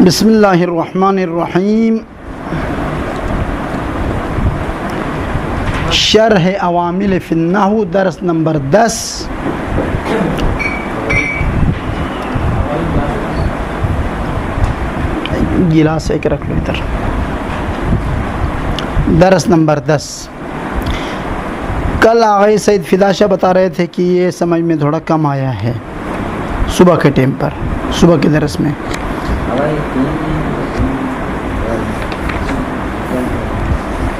بسم اللہ الرحمن الرحیم. شرح عوامل فی النحو درس نمبر 10. گلاس ایک رکھ لو ادھر. درس نمبر 10. کل آغا سید فدا شاہ بتا رہے تھے کہ یہ سمجھ میں تھوڑا کم آیا ہے صبح کے ٹائم پر، صبح کے درس میں.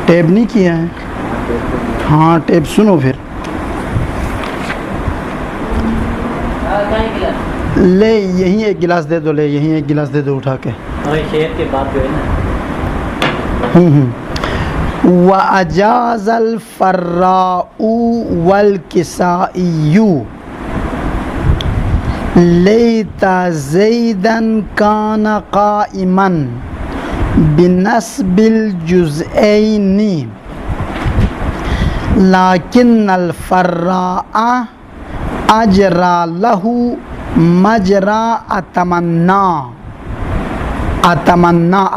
ٹیپ نہیں کیا ہے؟ ہاں ٹیپ سنو پھر. لے یہیں ایک گلاس دے دو، لے یہیں ایک گلاس دے دو اٹھا کے. وَأَجَازَ الْفَرَّاءُ وَالْكِسَائِيُّ لَيْتَ زَيْدًا كَانَ قَائِمًا بِنَصْبِ الْجُزْئَيْنِ لَكِنَّ الْفَرَّاءَ أَجْرَى لَهُ مَجْرَى أَتَمَنَّى.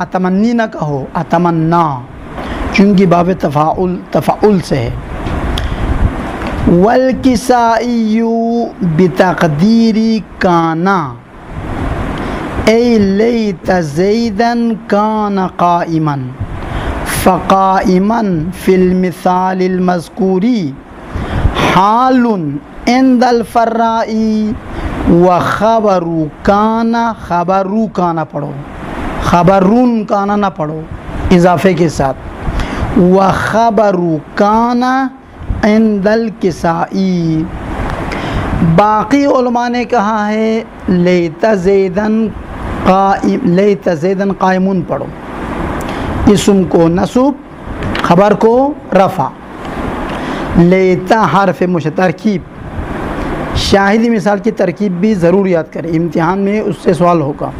اتمنی نہ کہو، اتمنا، چونکہ باب تفاعل سے ہے. والکسائی بتقدیر کانا ای لیت زیدا کان قائما فقائما فی المثال المذکور حال عند الفرائی وخبر کانا، خبرو کانا پڑھو، خبرون کانا نہ پڑھو اضافے کے ساتھ. وخبر کانا عند الکسائی. باقی علماء نے کہا ہے لیت زیدن قائمون پڑھو. اسم کو نصب، خبر کو رفع. لیتا حرف ترکیب. شاہدی مثال کی ترکیب بھی ضرور یاد کریں، امتحان میں اس سے سوال ہوگا.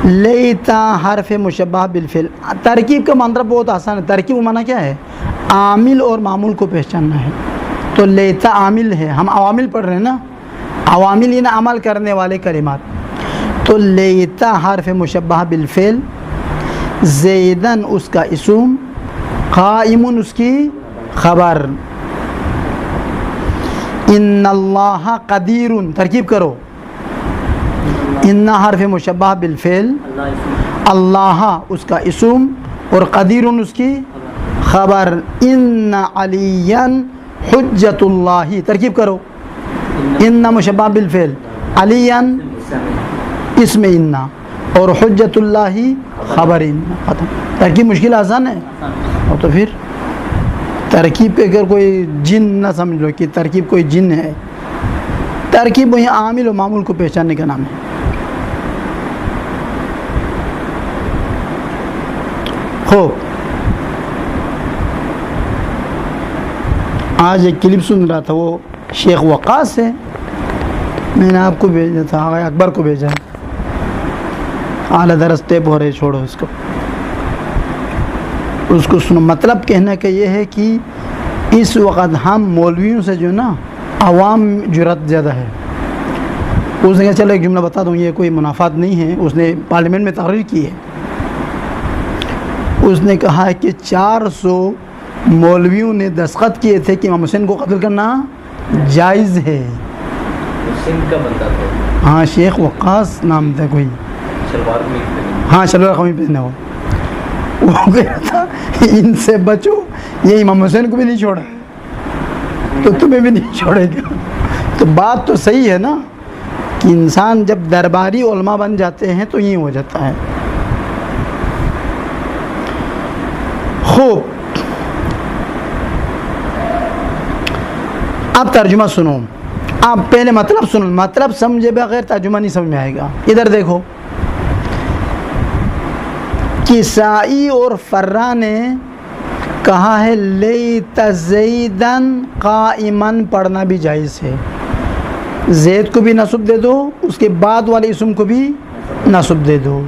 لیتا حرف مشبہ بالفعل. ترکیب کا مطلب بہت آسان ہے. ترکیب کا معنی کیا ہے؟ عامل اور معمول کو پہچاننا ہے. تو لیتا عامل ہے، ہم عوامل پڑھ رہے ہیں نا، عوامل یعنی عمل کرنے والے کلمات. تو لیتا حرف مشبہ بالفعل، زیدن اس کا اسم، قائمن اس کی خبر. ان اللہ قدیر، ترکیب کرو. ان حرف مشبہ بالفعل، اللہ اس کا اسم اور قدیر اس کی خبر. ان علی حجت اللہ، ترکیب کرو. ان مشبہ بالفعل، علی اسم ان اور حجت اللہ خبر ان. ختم. ترکیب مشکل آسان ہے. اور تو پھر ترکیب کے اگر کوئی جن نہ سمجھ لو کہ ترکیب کوئی جن ہے. ترکیب وہی عامل و معمول کو پہچاننے کا نام ہے. خوب، آج ایک کلپ سن رہا تھا، وہ شیخ وقاص ہے، میں نے آپ کو بھیجا تھا، آغا اکبر کو بھیجا. اعلیٰ درس ٹیپ ہو رہے، چھوڑو اس کو سنو. مطلب کہنے کا یہ ہے کہ اس وقت ہم مولویوں سے جو نا عوام جرات زیادہ ہے. اس نے کہا چلو ایک جملہ بتا دوں، یہ کوئی منافات نہیں ہے. اس نے پارلیمنٹ میں تقریر کی ہے. اس نے کہا ہے کہ 400 مولویوں نے دستخط کیے تھے کہ امام حسین کو قتل کرنا جائز ہے. سندھ کا بندہ تھا، ہاں شیخ وقاص نام تھا کوئی. ہاں شلوار قومی پہنے ہو. وہ کہہ رہا تھا ان سے بچو، یہ امام حسین کو بھی نہیں چھوڑا تو تمہیں بھی نہیں چھوڑے گا. تو بات تو صحیح ہے نا کہ انسان جب درباری علماء بن جاتے ہیں تو یہ ہو جاتا ہے. خوب، اب ترجمہ سنو. آپ پہلے مطلب سنو، مطلب سمجھے بغیر ترجمہ نہیں سمجھ میں آئے گا. ادھر دیکھو، کسائی اور فرا نے کہا ہے لیت زیدن قائمن پڑھنا بھی جائز ہے. زید کو بھی نصب دے دو، اس کے بعد والے اسم کو بھی نصب دے دو.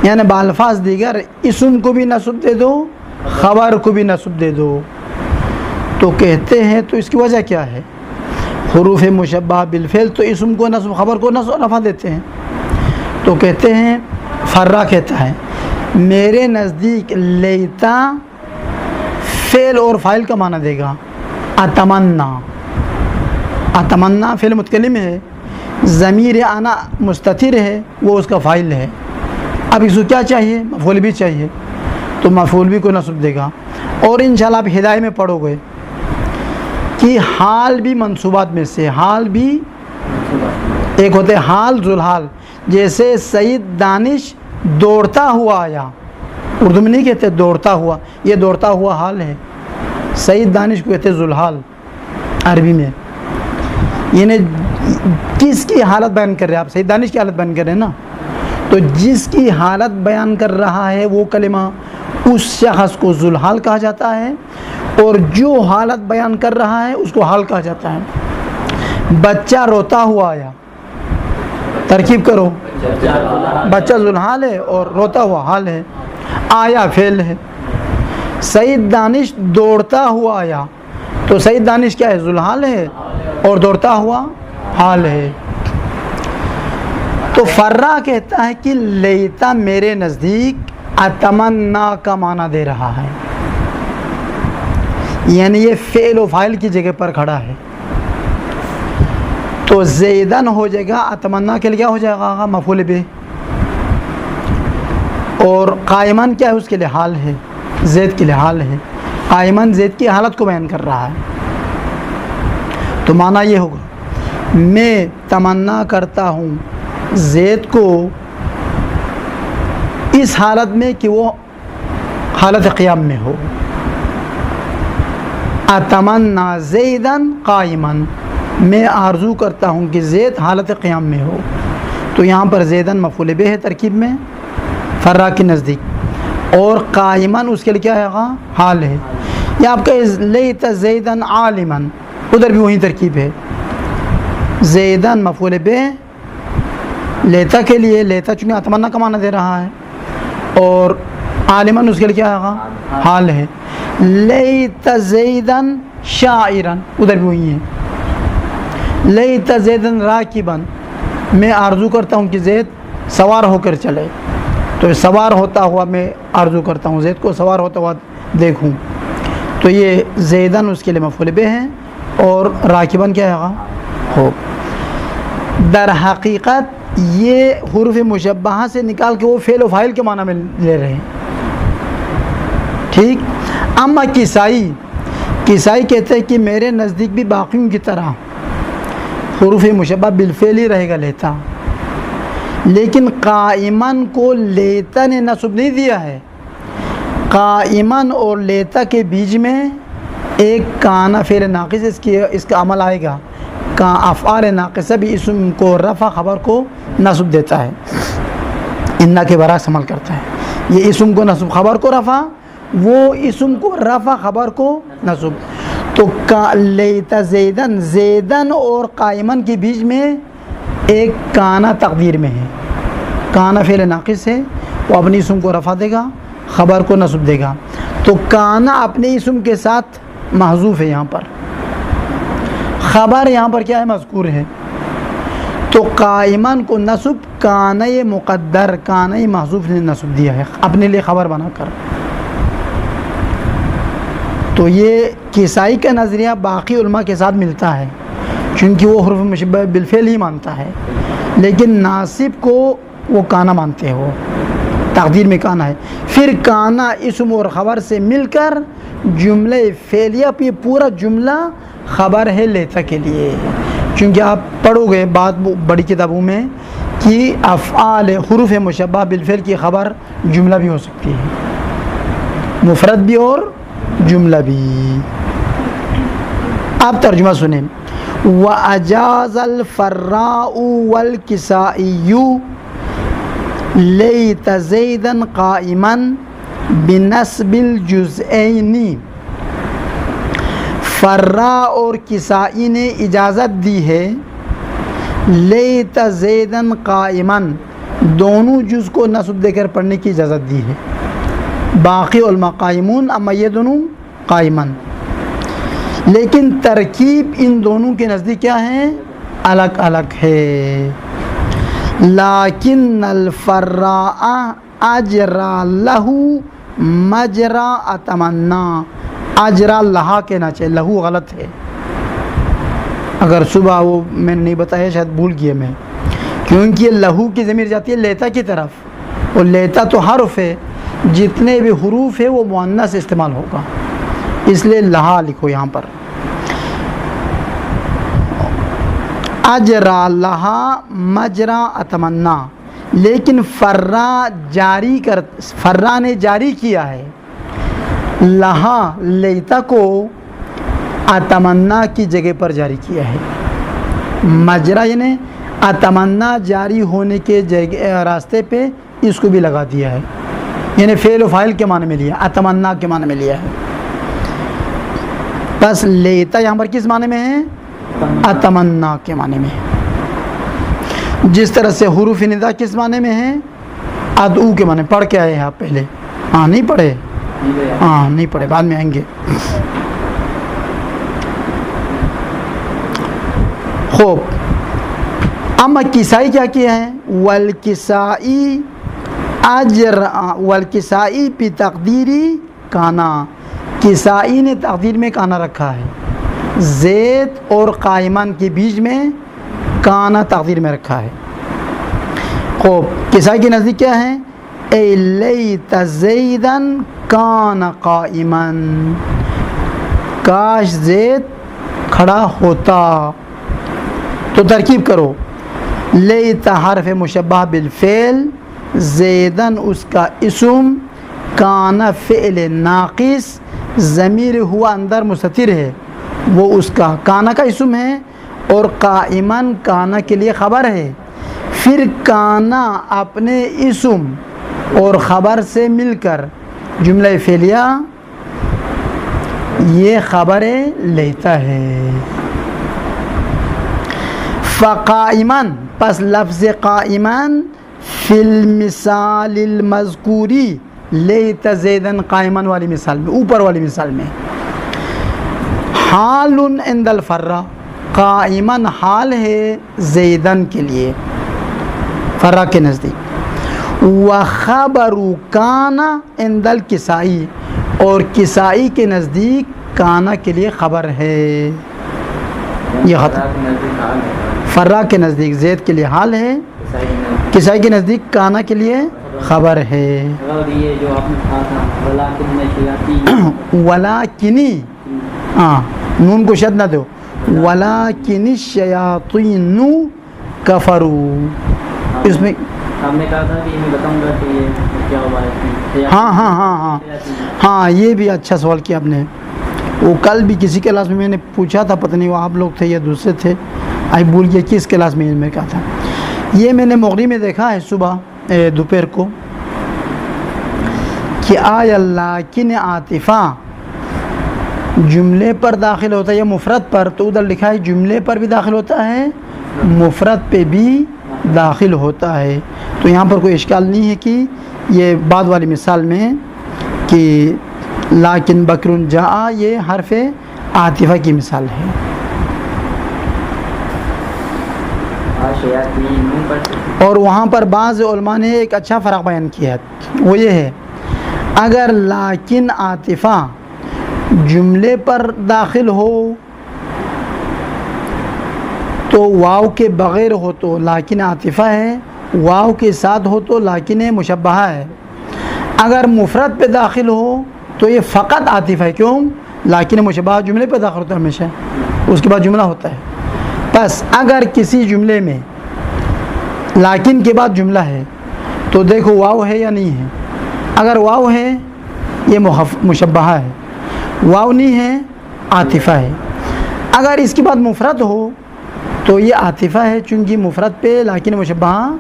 یعنی بالفاظ دیگر اسم کو بھی نصب دے دو، خبر کو بھی نصب دے دو. تو کہتے ہیں تو اس کی وجہ کیا ہے؟ حروف مشبہ بالفعل تو اسم کو نصب، خبر کو نصب رفع دیتے ہیں. تو کہتے ہیں فرا کہتا ہے میرے نزدیک لیتا فعل اور فاعل کا معنی دے گا. اتمنا، اتمنا فعل متکلم ہے، ضمیر انا مستتر ہے، وہ اس کا فاعل ہے. اب اس کو کیا چاہیے؟ مفعول بھی چاہیے، تو مفعول بھی کو نصب دے گا. اور انشاءاللہ آپ ہدایہ میں پڑھو گے کہ حال بھی منصوبات میں سے، حال بھی ایک ہوتے حال ذوالحال، جیسے سعید دانش دوڑتا ہوا آیا، اردو میں نہیں کہتے دوڑتا ہوا، یہ دوڑتا ہوا حال ہے. سعید دانش کو کہتے ذوالحال عربی میں. یعنی کس کی حالت بیان کر رہے ہیں آپ؟ سعید دانش کی حالت بیان کر رہے ہیں نا. تو جس کی حالت بیان کر رہا ہے وہ کلمہ اس شخص کو ذوالحال کہا جاتا ہے، اور جو حالت بیان کر رہا ہے اس کو حال کہا جاتا ہے. بچہ روتا ہوا آیا، ترکیب کرو، بچہ ذوالحال ہے اور روتا ہوا حال ہے. آیا فعل ہے. سعید دانش دوڑتا ہوا آیا، تو سعید دانش کیا ہے؟ ذوالحال ہے اور دوڑتا ہوا حال ہے. تو فرا کہتا ہے کہ لیتا میرے نزدیک اتمنا کا معنی دے رہا ہے، یعنی یہ فعل و فاعل کی جگہ پر کھڑا ہے. تو زیدن ہو جائے گا، اتمنا کے لیے کیا ہو جائے گا؟ مفعول بھی. اور قائمن کیا ہے؟ اس کے لیے حال ہے، زید کے لیے حال ہے. قائمن زید کی حالت کو بیان کر رہا ہے. تو معنی یہ ہوگا میں تمنا کرتا ہوں زید کو اس حالت میں کہ وہ حالت قیام میں ہو. اتمنا زیدن قائمن، میں آرزو کرتا ہوں کہ زید حالت قیام میں ہو. تو یہاں پر زیدن مفعول بہ ہے ترکیب میں فرا کے نزدیک، اور قائمن اس کے لیے کیا ہے؟ حال ہے. یا آپ کا لیت زیدن عالمن، ادھر بھی وہی ترکیب ہے. زیدن مفعول بہ لیتا کے لیے، لیتا چونکہ اتمنا کا معنی دے رہا ہے، اور عالمن اس کے لیے کیا ہے؟ حال ہے. لیت زیدن شاعرن، ادھر بھی وہی ہے. لیت زیدن راکبن، میں آرزو کرتا ہوں کہ زید سوار ہو کر چلے. تو سوار ہوتا ہوا میں آرزو کرتا ہوں زید کو سوار ہوتا ہوا دیکھوں. تو یہ زیدن اس کے لیے مفعول بہ ہے، اور راکبن کیا ہے؟ ہو. در حقیقت یہ حروف مشبہہ سے نکال کے وہ فعل و فاعل کے معنی میں لے رہے ہیں. ٹھیک. اما کسائی کہتے ہیں کہ میرے نزدیک بھی باقیوں کی طرح حروف مشبہ بالفعل ہی رہے گا لیتا، لیکن قائمن کو لیتا نے نصب نہیں دیا ہے. قائمن اور لیتا کے بیچ میں ایک کانا فعل ناقص اس کا عمل آئے گا. کا افعال ناقصہ بھی اسم کو رفع خبر کو نصب دیتا ہے، انا کے برعکس عمل کرتا ہے. یہ اسم کو نصب خبر کو رفع، وہ اسم کو رفع خبر کو نصب. تو لیتا زیدن، زیدن اور قائمن کے بیچ میں ایک کانا تقدیر میں ہے. کانا فعل ناقص ہے، وہ اپنی اسم کو رفع دے گا، خبر کو نصب دے گا. تو کانا اپنے اسم کے ساتھ محذوف ہے، یہاں پر خبر یہاں پر کیا ہے؟ مذکور ہے. تو قائمن کو نصب کانا مقدر، کانا محذوف نے نصب دیا ہے اپنے لیے خبر بنا کر. تو یہ کسائی کا نظریہ باقی علماء کے ساتھ ملتا ہے، چونکہ وہ حروف مشبہ بالفعل ہی مانتا ہے، لیکن ناصب کو وہ کانا مانتے ہو، تقدیر میں کانا ہے. پھر کانا اسم اور خبر سے مل کر جملہ فعلیہ پہ پورا جملہ خبر ہے لیتا کے لیے. چونکہ آپ پڑھو گے بعد بڑی کتابوں میں کہ افعال حروف مشبہ بالفعل کی خبر جملہ بھی ہو سکتی ہے، مفرد بھی اور جملہ بھی. آپ ترجمہ سنیں. وَأَجَازَ الْفَرَّاءُ وَالْكِسَائِيُّ لَيْتَ زَيْدًا قَائِمًا بِنَصْبِ الْجُزْئَيْنِ. فرا اور کسائی نے اجازت دی ہے لیت زیدن قائمن، دونوں جز کو نصب دے کر پڑھنے کی اجازت دی ہے. باقی علماء قائمون، اما یہ دونوں قائمن. لیکن ترکیب ان دونوں کے نزدیک کیا ہے؟ الگ الگ ہے. لیکن الفراء اجرا لہو مجرا اتمنا، اجرا لہا کہنا چاہیے، لہو غلط ہے، اگر صبح وہ میں نے نہیں بتایا شاید بھول گیا میں، کیونکہ لہو کی ضمیر جاتی ہے لیتا کی طرف، اور لیتا تو حرف ہے، جتنے بھی حروف ہے وہ مؤنث استعمال ہوگا، اس لیے لہا لکھو یہاں پر، اجرا لہا مجرا اتمنا، لیکن فرا نے جاری کیا ہے لہا لیتا کو اتمنا کی جگہ پر جاری کیا ہے، مجرا یعنی اتمنا جاری ہونے کے راستے پہ اس کو بھی لگا دیا ہے، یعنی فعل و فاعل کے معنی میں لیا، اتمنا کے معنی میں لیا ہے، بس لیتا یہاں پر کس معنی میں ہے؟ اتمنا کے معنی میں ہے، جس طرح سے حروف ندا کس معنی میں ہے؟ ادعو کے معنی، پڑھ کے آئے ہیں آپ پہلے؟ ہاں نہیں پڑھے؟ ہاں نہیں پڑھے، بعد میں آئیں گے۔ خوب، اما کسائی کیا کیا ہے؟ والکسائی پی تقدیری کانا، کسائی نے تقدیر میں کانا رکھا ہے، زید اور قائمان کے بیچ میں کانا تقدیر میں رکھا ہے۔ خوب، کسائی کے نزدیک کیا ہے؟ اے لیت زیدن کان قائما، کاش زید کھڑا ہوتا، تو ترکیب کرو، لیت حرف مشبہ بالفعل، زیدن اس کا اسم، کان فعل ناقص، ضمیر ہوا اندر مستتر ہے، وہ اس کا کانا کا اسم ہے، اور قائمن کانا کے لیے خبر ہے، پھر کانا اپنے اسم اور خبر سے مل کر جملہ فعلیہ یہ خبر لیتا ہے۔ فقائمن، پس لفظ قائمن فی المثال المذکوری، لیت زیدن قائمن والی مثال میں، اوپر والی مثال میں، حال عند الفرا، قائمن حال ہے زیدن کے لیے فرا کے نزدیک، وخبر کانا عند الکسائی، اور کسائی کے نزدیک کانا کے لیے خبر ہے، یہ ختم۔ فرا کے نزدیک زید کے لیے حال ہے، کسائی کے نزدیک کانا کے لیے خبر ہے۔ ولاکنی، ہاں نون کو شد نہ دو، ولاکن الشیاطین کفروا، اس میں آپ نے کہا تھا کہ میں بتاؤں گا کہ یہ کیا ہوا ہے۔ ہاں یہ بھی اچھا سوال کیا آپ نے، وہ کل بھی کسی کلاس میں نے پوچھا تھا، پتہ نہیں وہ آپ لوگ تھے یا دوسرے تھے، آئی بھول گیا کس کلاس میں میں کہا تھا، یہ میں نے مغربی میں دیکھا ہے صبح دوپہر کو، کہ آیا لیکن عاطفہ جملے پر داخل ہوتا ہے یا مفرد پر، تو ادھر لکھا ہے جملے پر بھی داخل ہوتا ہے، مفرد پہ بھی داخل ہوتا ہے، تو یہاں پر کوئی اشکال نہیں ہے کہ یہ بعد والی مثال میں کہ لیکن بکر جاء یہ حرف عاطفہ کی مثال ہے۔ اور وہاں پر بعض علماء نے ایک اچھا فرق بیان کیا ہے، وہ یہ ہے اگر لیکن عاطفہ جملے پر داخل ہو تو واو کے بغیر ہو تو لیکن عاطفہ ہے، واو کے ساتھ ہو تو لیکن مشبہہ ہے، اگر مفرد پہ داخل ہو تو یہ فقط عاطفہ ہے، کیوں؟ لیکن مشبہہ جملے پہ داخل ہوتا ہے ہمیشہ، اس کے بعد جملہ ہوتا ہے، بس اگر کسی جملے میں لیکن کے بعد جملہ ہے تو دیکھو واو ہے یا نہیں ہے، اگر واو ہے یہ مشبہہ ہے، واو نہیں ہے عاطفہ ہے، اگر اس کے بعد مفرد ہو تو یہ عاطفہ ہے، چونکہ مفرد پہ لیکن مشبہہ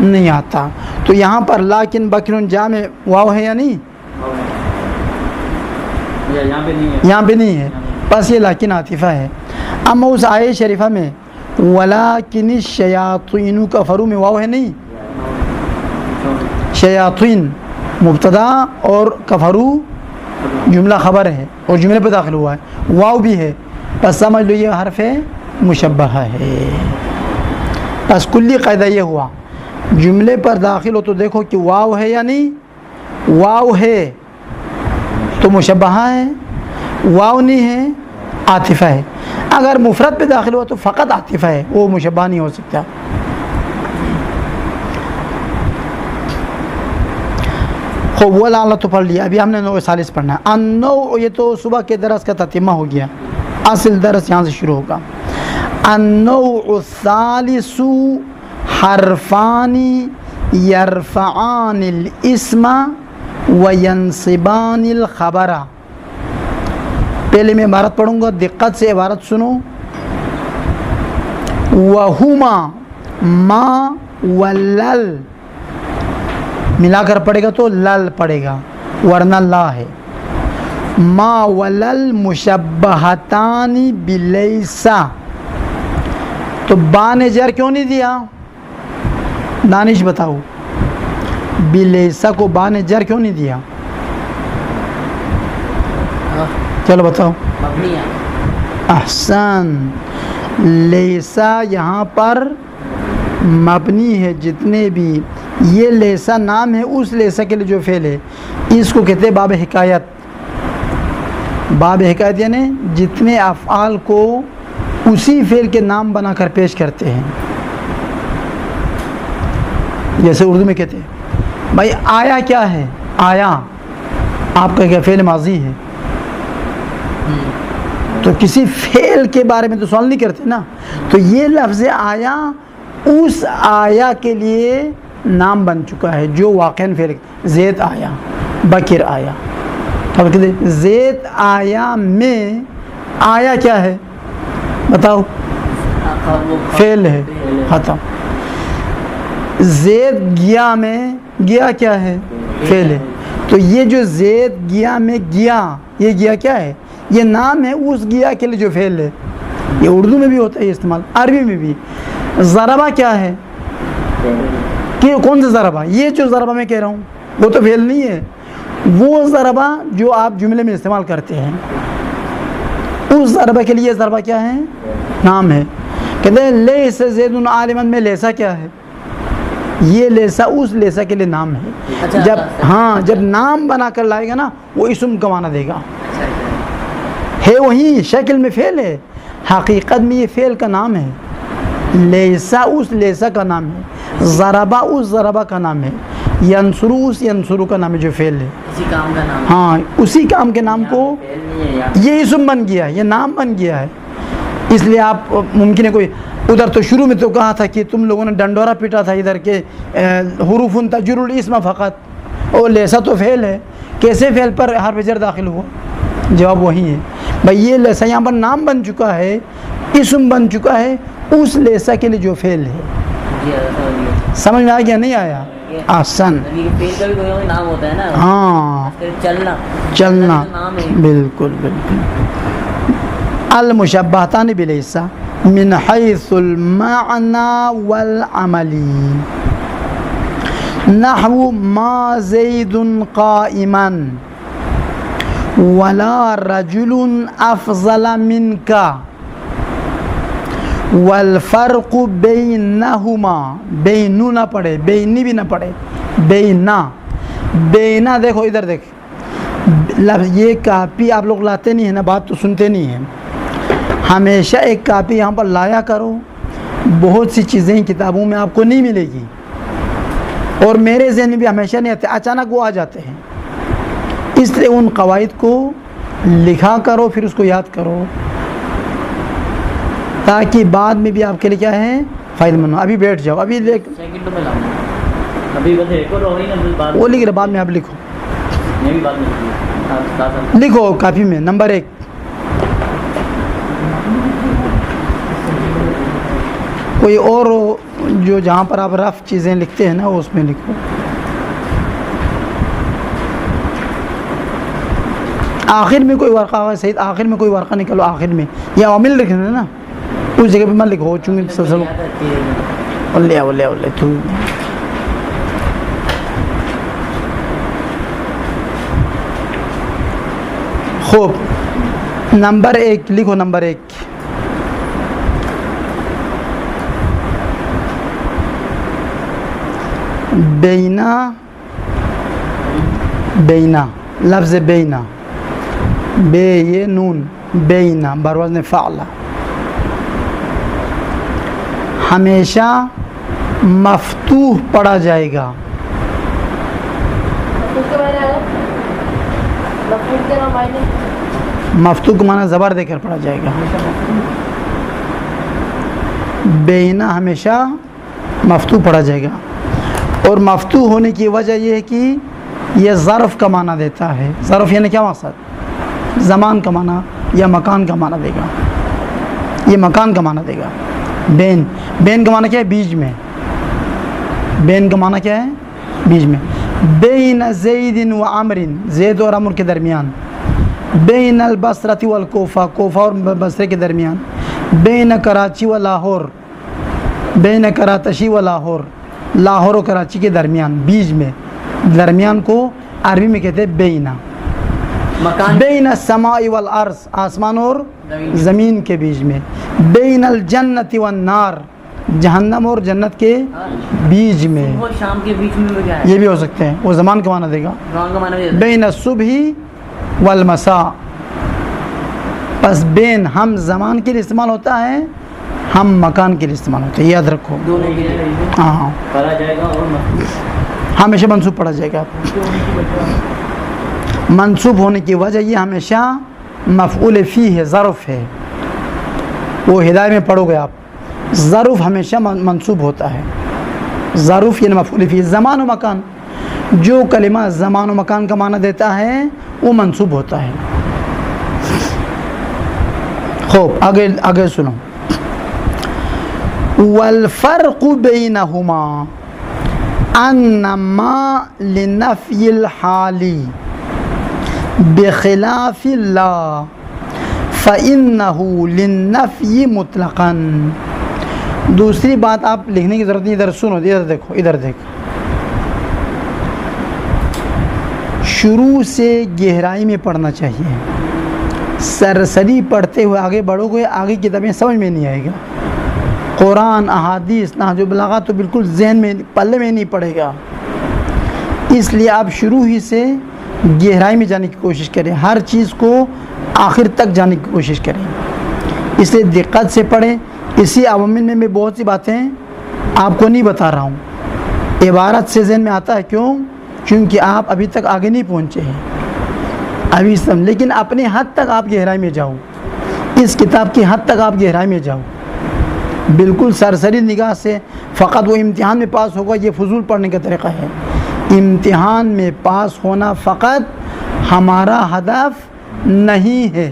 نہیں آتا، تو یہاں پر لیکن بکر جاء میں واو ہے یا نہیں؟ یہاں پہ نہیں ہے، بس یہ لیکن عاطفہ ہے۔ اما اس آیہ شریفہ میں وَلَٰكِنِ الشَّيَاطِينُ كَفَرُوا میں واو ہے نہیں، شیاطین مبتدا اور کفروا جملہ خبر ہے اور جملے پہ داخل ہوا ہے، واو بھی ہے، بس سمجھ لو یہ حرف مشبہہ ہے۔ بس کلی قاعدہ یہ ہوا جملے پر داخل ہو تو دیکھو کہ واو ہے یا نہیں. واو ہے تو مشبہہ ہے, واو نہیں ہے عاطفہ ہے. اگر مفرد پہ داخل ہوا تو فقط عاطفہ ہے, وہ مشبہہ نہیں ہو سکتا. خوب وہ لعلہ تو پڑھ لیا. ابھی ہم نے نوع ثالث پڑھنا ہے. النوع, یہ تو صبح کے درس کا تتمہ ہو گیا, اصل درس یہاں سے شروع ہوگا. النوع الثالث حرفان یرفعان الاسم وینصبان الخبر. پہلے میں عبارت پڑھوں گا, دقت سے عبارت سنو. وہما ما ولل, ملا کر پڑھے گا تو لل پڑھے گا ورنہ لا ہے. ما ولل مشبہتان بلیسا, تو با نے جر کیوں نہیں دیا؟ دانش بتاؤ, بلیسا کو با نے جر کیوں نہیں دیا؟ چلو بتاؤ. احسن. لیسا یہاں پر مبنی ہے, جتنے بھی یہ لیسا نام ہے اس لیسا کے لیے جو فعل ہے اس کو کہتے ہیں باب حکایت. باب حکایت یعنی جتنے افعال کو اسی فعل کے نام بنا کر پیش کرتے ہیں. جیسے اردو میں کہتے ہیں بھائی آیا کیا ہے؟ آیا آپ کا کیا فعل ماضی ہے, تو کسی فعل کے بارے میں تو سوال نہیں کرتے نا. تو یہ لفظ آیا اس آیا کے لیے نام بن چکا ہے جو واقعاً فعل. زید آیا, بکر آیا. اب کہتے ہیں زید آیا میں آیا کیا ہے بتاؤ؟ فعل ہے, ختم. زید گیا میں گیا کیا ہے؟ فعل ہے. تو یہ جو زید گیا میں گیا, یہ گیا کیا ہے؟ یہ نام ہے اس گیا کے لیے جو فعل ہے. یہ اردو میں بھی ہوتا ہے یہ استعمال, عربی میں بھی. ضربہ کیا ہے؟ کہ کون سا ضربہ؟ یہ جو ضربہ میں کہہ رہا ہوں وہ تو فعل نہیں ہے, وہ ضربہ جو آپ جملے میں استعمال کرتے ہیں اس ضربہ کے لیے یہ ضربہ کیا ہے؟ نام ہے. کہتے ہیں لیس زید عالما میں لیسا کیا ہے؟ یہ لیسا اس لیسا کے لیے نام ہے. جب نام بنا کر لائے گا نا وہ اسم کا معنی دے گا. ہے وہی شکل میں فعل ہے, حقیقت میں یہ فعل کا نام ہے. لیسا اس لیسا کا نام ہے, ضربہ اس ضربہ کا نام ہے, ینصرو اس ینصرو کا نام ہے جو فعل ہے. اسی کام کا نام. ہاں اسی کام کے نام کو یہ اسم بن گیا, یہ نام بن گیا ہے. اس لیے آپ ممکن ہے کوئی ادھر تو شروع میں تو کہا تھا کہ تم لوگوں نے ڈنڈورا پیٹا تھا ادھر کے حروف تجر الاسم فقط, اور لیسا تو فعل ہے, کیسے فعل پر حرف جر داخل ہوا؟ جواب وہی ہے بھائی, یہ لیسا یہاں پر نام بن چکا ہے, اسم بن چکا ہے اس لیسا کے لیے جو فعل ہے. سمجھ میں آ گیا نہیں آیا؟ آسان. ہاں چلنا, بالکل بالکل. المشبہتان بلیسا من حیث المعنی والعملی نحو ما زید قائما ولا رجل افضل منک والفرق بینہما. بینو نہ پڑھے, بینی بھی نہ پڑھے, بینا. بینا دیکھو ادھر دیکھ لفظ, یہ کاپی آپ لوگ لاتے نہیں ہیں نا, بات تو سنتے نہیں ہیں. ہمیشہ ایک کاپی یہاں پر لایا کرو. بہت سی چیزیں کتابوں میں آپ کو نہیں ملے گی, اور میرے ذہن میں بھی ہمیشہ نہیں آتے, اچانک وہ آ جاتے ہیں. اس لیے ان قواعد کو لکھا کرو, پھر اس کو یاد کرو, تاکہ بعد میں بھی آپ کے لیے کیا ہے فائدہ مند. ابھی بیٹھ جاؤ, ابھی دیکھ وہ لکھ رہے, بعد میں آپ لکھو. لکھو کاپی میں نمبر 1. کوئی اور جو جہاں پر آپ رف چیزیں لکھتے ہیں نا وہ اس میں لکھو. آخر میں کوئی ورقہ صحیح, آخر میں کوئی ورقہ نکلو آخر میں, یا عامل لکھنا ہے نا اس جگہ پہ مت لکھو چونکہ سب تو خوب. نمبر 1 لکھو, نمبر 1. بینا بینا لفظ بینا بے یہ نون بینا بروزن فعلا ہمیشہ مفتوح پڑھا جائے گا. مفتوح کو معنی زبر دے کر پڑھا جائے گا. بینا ہمیشہ مفتوح پڑھا جائے گا. اور مفتوح ہونے کی وجہ یہ ہے کہ یہ ظرف کا معنی دیتا ہے. ظرف یعنی کیا مقصد؟ زمان کا معنی یا مکان کا معنی دے گا. یہ مکان کا معنی دے گا. بین بین کا معنی کیا ہے؟ بیچ میں. بین کا معنی کیا ہے؟ بیچ میں. بین زید و عمر زید اور عمر کے درمیان. بین البصرۃ والکوفہ کوفہ اور بصرے کے درمیان. بین کراچی و لاہور بین کراتشی و لاہور لاہور و کراچی کے درمیان بیچ میں. درمیان کو عربی میں کہتے ہیں بینا. بین السماء والارض آسمان اور زمین کے بیچ میں. بین الجنت والنار جہنم اور جنت کے بیچ میں. شام کے بیچ میں کیا ہے؟ یہ بھی ہو سکتے ہیں. وہ زمان کا معنی دے گا. بین الصبح والمساء. پس بین ہم زمان کے لیے استعمال ہوتا ہے ہم مکان کے لیے استعمال ہوتا ہے. یاد رکھو. ہاں پڑھا جائے گا اور ہمیشہ منصوب پڑھا جائے گا. منصوب ہونے کی وجہ یہ ہمیشہ مفعول فی ہے ظرف ہے. وہ ہدایت میں پڑھو گے آپ. ظرف ہمیشہ منصوب ہوتا ہے. ظرف یعنی مفعول فی. زمان و مکان جو کلمہ زمان و مکان کا معنی دیتا ہے وہ منصوب ہوتا ہے. خوب آگے سنو. والفرق بینہما انما لنفی الحالی بخلاف لا فإنه للنفی مطلقا. دوسری بات آپ لکھنے کی ضرورت نہیں. ادھر سنو. ادھر دیکھو. ادھر دیکھو. شروع سے گہرائی میں پڑھنا چاہیے. سرسری پڑھتے ہوئے آگے بڑھو گے آگے کتابیں سمجھ میں نہیں آئے گا. قرآن احادیث نحو بلاغہ تو بالکل ذہن میں پلے میں نہیں پڑے گا. اس لیے آپ شروع ہی سے گہرائی میں جانے کی کوشش کریں. ہر چیز کو آخر تک جانے کی کوشش کریں. اس لیے دقت سے پڑھیں. اسی عوامل میں بہت سی باتیں آپ کو نہیں بتا رہا ہوں. عبارت سے ذہن میں آتا ہے. کیوں؟ کیونکہ آپ ابھی تک آگے نہیں پہنچے ہیں ابھی لیکن اپنے حد تک آپ گہرائی میں جاؤ. اس کتاب کی حد تک آپ گہرائی میں جاؤ. بالکل سرسری نگاہ سے فقط وہ امتحان میں پاس ہوگا یہ فضول پڑھنے کا طریقہ ہے. امتحان میں پاس ہونا فقط ہمارا ہدف نہیں ہے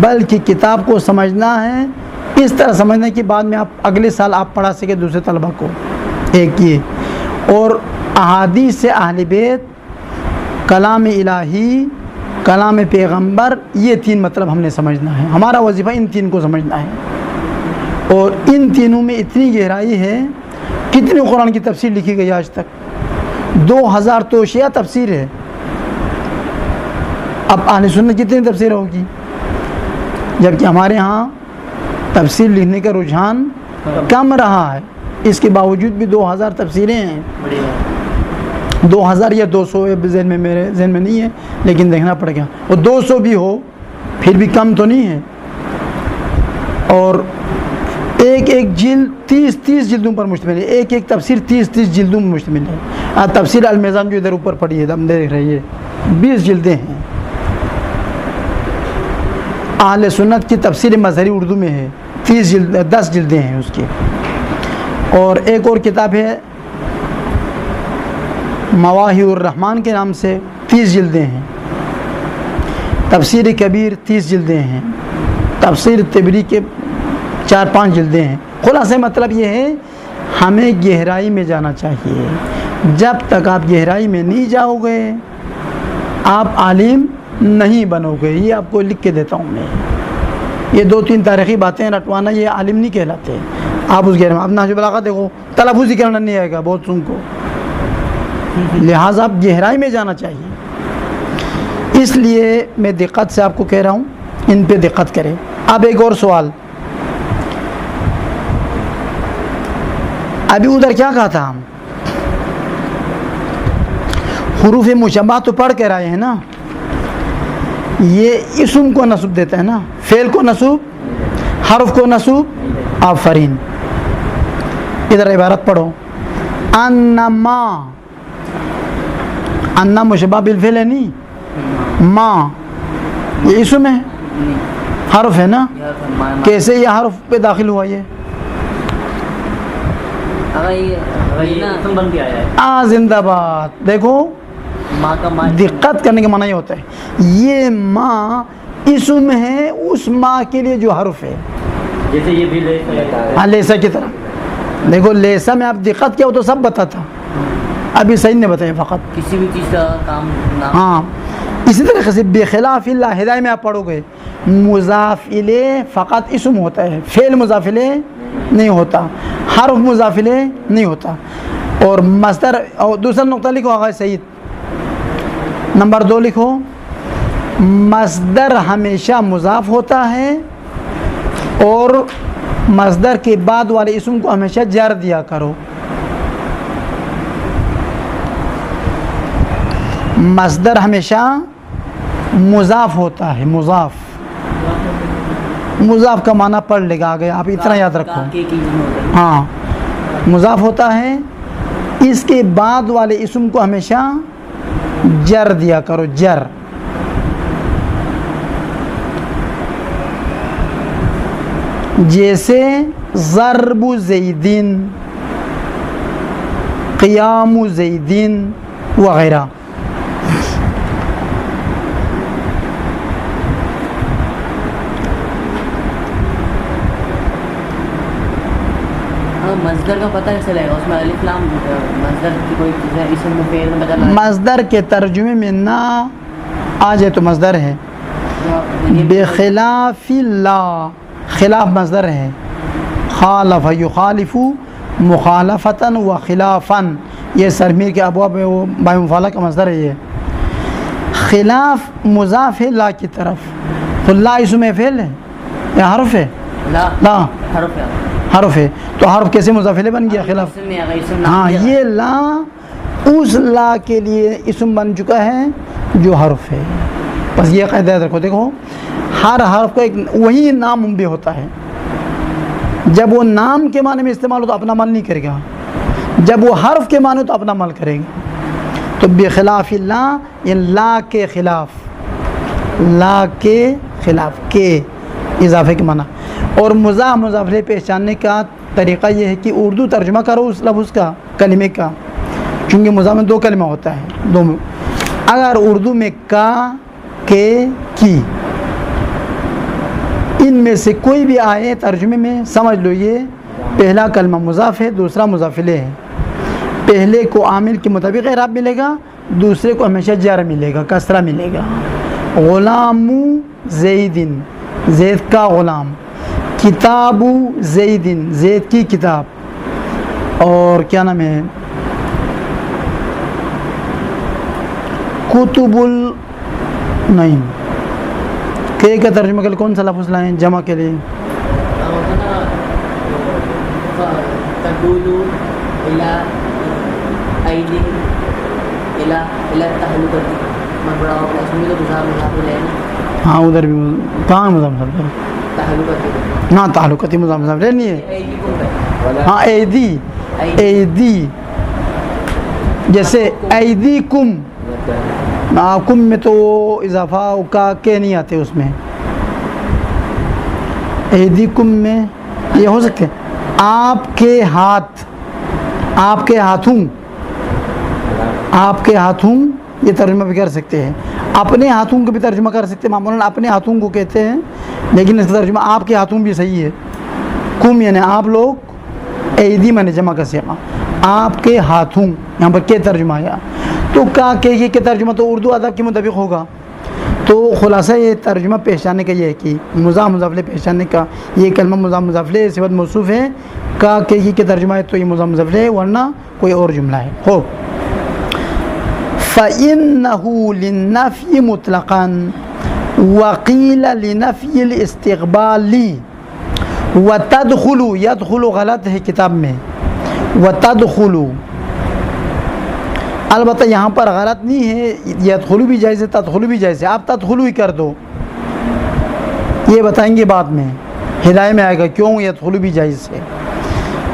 بلکہ کتاب کو سمجھنا ہے. اس طرح سمجھنے کے بعد میں آپ اگلے سال آپ پڑھا سکے دوسرے طلبہ کو. ایک یہ اور احادیث سے اہل بیت کلام الہی کلام پیغمبر یہ تین مطلب ہم نے سمجھنا ہے. ہمارا وظیفہ ان تین کو سمجھنا ہے. اور ان تینوں میں اتنی گہرائی ہے. کتنی قرآن کی تفسیر لکھی گئی آج تک؟ 2000 توشیہ تفسیر ہے. اب اہل سنت کتنی تفسیر ہوگی؟ جبکہ ہمارے ہاں تفسیر لکھنے کا رجحان کم رہا ہے. اس کے باوجود بھی 2000 تفسیریں ہیں. 2000 یا 200 ذہن میں میرے ذہن میں نہیں ہے لیکن دیکھنا پڑے گا. اور 200 بھی ہو پھر بھی کم تو نہیں ہے. اور ایک ایک جلد 30 جلدوں پر مشتمل ہے. ایک ایک تفسیر 30 جلدوں پر مشتمل ہے. تفسیر المیزان جو ادھر اوپر پڑھی ہے ہم دیکھ رہے ہیں 20 جلدیں ہیں. اہل سنت کی تفسیر مظہری اردو میں ہے 10 جلدیں ہیں اس کی. اور ایک اور کتاب ہے مواہب الرحمن کے نام سے 30 جلدیں ہیں. تفسیر کبیر 30 جلدیں ہیں. تفسیر طبری کے 4-5 جلدیں ہیں. خلاصہ مطلب یہ ہے ہمیں گہرائی میں جانا چاہیے. جب تک آپ گہرائی میں نہیں جاؤ گے آپ عالم نہیں بنو گے. یہ آپ کو لکھ کے دیتا ہوں میں. یہ 2-3 تاریخی باتیں رٹوانا یہ عالم نہیں کہلاتے. آپ اس گہرائی میں. اب نحو بلاغہ دیکھو تلفظ ہی کرنا نہیں آئے گا بہت تم کو. لہٰذا آپ گہرائی میں جانا چاہیے. اس لیے میں دقت سے آپ کو کہہ رہا ہوں ان پہ دقت کریں. اب ایک اور سوال. ابھی ادھر کیا کہا تھا ہم؟ حروف مشبہ تو پڑھ کے رہے ہیں نا, یہ اسم کو نصب دیتا ہے نا, فعل کو نصب, حرف کو نصب. آفرین. ادھر عبارت پڑھو. انما, انا مشبہ بالفعل ہے نہیں, ما یہ اسم ہے, حرف ہے نا, کیسے یہ حرف پہ داخل ہوا یہ؟ زندہ باد. دیکھو دقت کرنے کا معنی یہ ہوتا ہے, یہ ماں اسم ہے اس ماں کے لیے جو حرف ہے, جیسے یہ بھی لیسا کی طرح. دیکھو لیسا میں آپ دقت کیا ہو تو سب بتاتا, ابھی صحیح نہیں بتایا فقط کسی بھی چیز کا کام. ہاں اسی طریقے سے بخلاف اللہ ہدایہ میں آپ پڑھو گے, مضاف الیہ فقط اسم ہوتا ہے, فعل مضاف الیہ نہیں ہوتا, حرف مضاف الیہ نہیں ہوتا. اور مصدر, اور دوسرا نقطہ لکھو آغا سعید, نمبر 2 لکھو, مصدر ہمیشہ مضاف ہوتا ہے اور مصدر کے بعد والے اسم کو ہمیشہ جر دیا کرو. مصدر ہمیشہ مضاف ہوتا ہے, مضاف, مضاف کا معنی پڑھ لے گا آگے, آپ اتنا یاد رکھو. ہاں مضاف ہوتا ہے, اس کے بعد والے اسم کو ہمیشہ جر دیا کرو, جر. جیسے ضرب زیدین, قیام زیدین وغیرہ. مصدر کا پتہ نہیں چلے گا, اس میں الف لام مصدر کی کوئی چیز ہے, اسم میں فعل میں بدل. مصدر کے ترجمے میں نہ آ جائے تو مصدر ہے. بخلاف لا, خلاف مصدر ہے. خالف یخالف مخالفتاً و خلافاً, یہ سرمیر کے ابواب میں وہ بائے مفعلہ کا مصدر ہے. یہ خلاف مضاف ہے لا کی طرف, تو لا اسم فعل ہے یا حرف ہے؟ لا حرف ہے. حرف ہے, تو حرف کیسے مضاف الیہ بن گیا؟ خلاف. ہاں یہ لا اس لا کے لیے اسم بن چکا ہے جو حرف ہے. بس یہ قاعدہ یاد رکھو. دیکھو ہر حرف کا ایک وہی نام بھی ہوتا ہے, جب وہ نام کے معنی میں استعمال ہو تو اپنا عمل نہیں کرے گا, جب وہ حرف کے معنی تو اپنا عمل کرے گا. تو بخلاف لا یہ لا کے خلاف, لا کے خلاف, کے اضافے کے معنی. اور مضاف مضاف الیہ پہچاننے کا طریقہ یہ ہے کہ اردو ترجمہ کرو اس لفظ کا, کلمے کا, چونکہ مضاف میں 2 کلمہ ہوتا ہے, 2 میں. اگر اردو میں کا, کے, کی, ان میں سے کوئی بھی آئے ترجمے میں, سمجھ لو یہ پہلا کلمہ مضاف ہے, دوسرا مضاف الیہ ہے. پہلے کو عامل کے مطابق اعراب ملے گا, دوسرے کو ہمیشہ جر ملے گا, کسرہ ملے گا. غلام زیدن, زید کا غلام. کتاب زیدن, زید کی کتاب. اور کیا نام ہے, کتب نہیں, کہ کا ترجمہ کے لیے کون سا لفظ لائیں جمع کے لیے؟ ہاں ادھر بھی کہاں مضاف نا, تعلقاتی مضاف نہیں ہے. ہاں ایدی, ایدی جیسے ایدی کم, کم میں تو اضافہ کا کے نہیں آتے اس میں. ایدی کم میں یہ ہو سکتے آپ کے ہاتھ, آپ کے ہاتھوں, آپ کے ہاتھوں, یہ ترجمہ بھی کر سکتے ہیں. اپنے ہاتھوں کو بھی ترجمہ کر سکتے ہیں, معمولاً اپنے ہاتھوں کو کہتے ہیں, لیکن اس کا ترجمہ آپ کے ہاتھوں بھی صحیح ہے. کم یعنی آپ لوگ, ایدی میں نے جمع کا سیما, آپ کے ہاتھوں, یہاں پر کے ترجمہ آیا. تو کا کے ترجمہ تو اردو ادب کے مطابق ہوگا. تو خلاصہ یہ ترجمہ پہچاننے کا یہ ہے کہ مضاف مضاف الیہ پہچاننے کا, یہ کلمہ مضاف مضاف الیہ صفت موصوف ہے, کا کے ترجمہ ہے تو یہ مضاف مضاف الیہ, ورنہ کوئی اور جملہ ہے. ہو فَإِنَّهُ لِلنَّفْيِ مُطْلَقًا وَقِيلَ لِنَفْيِ الْإِسْتِقْبَالِ وَتَدْخُلُ, يَدْخُلُ غلط ہے کتاب میں, وَتَدْخُلُ البتہ یہاں پر غلط نہیں ہے، یدخلو بھی جائز ہے، تدخلو بھی جائز ہے، آپ تدخلو ہی کر دو، یہ بتائیں گے بعد میں، ہدایہ میں آئے گا کیوں یدخلو بھی جائز ہے۔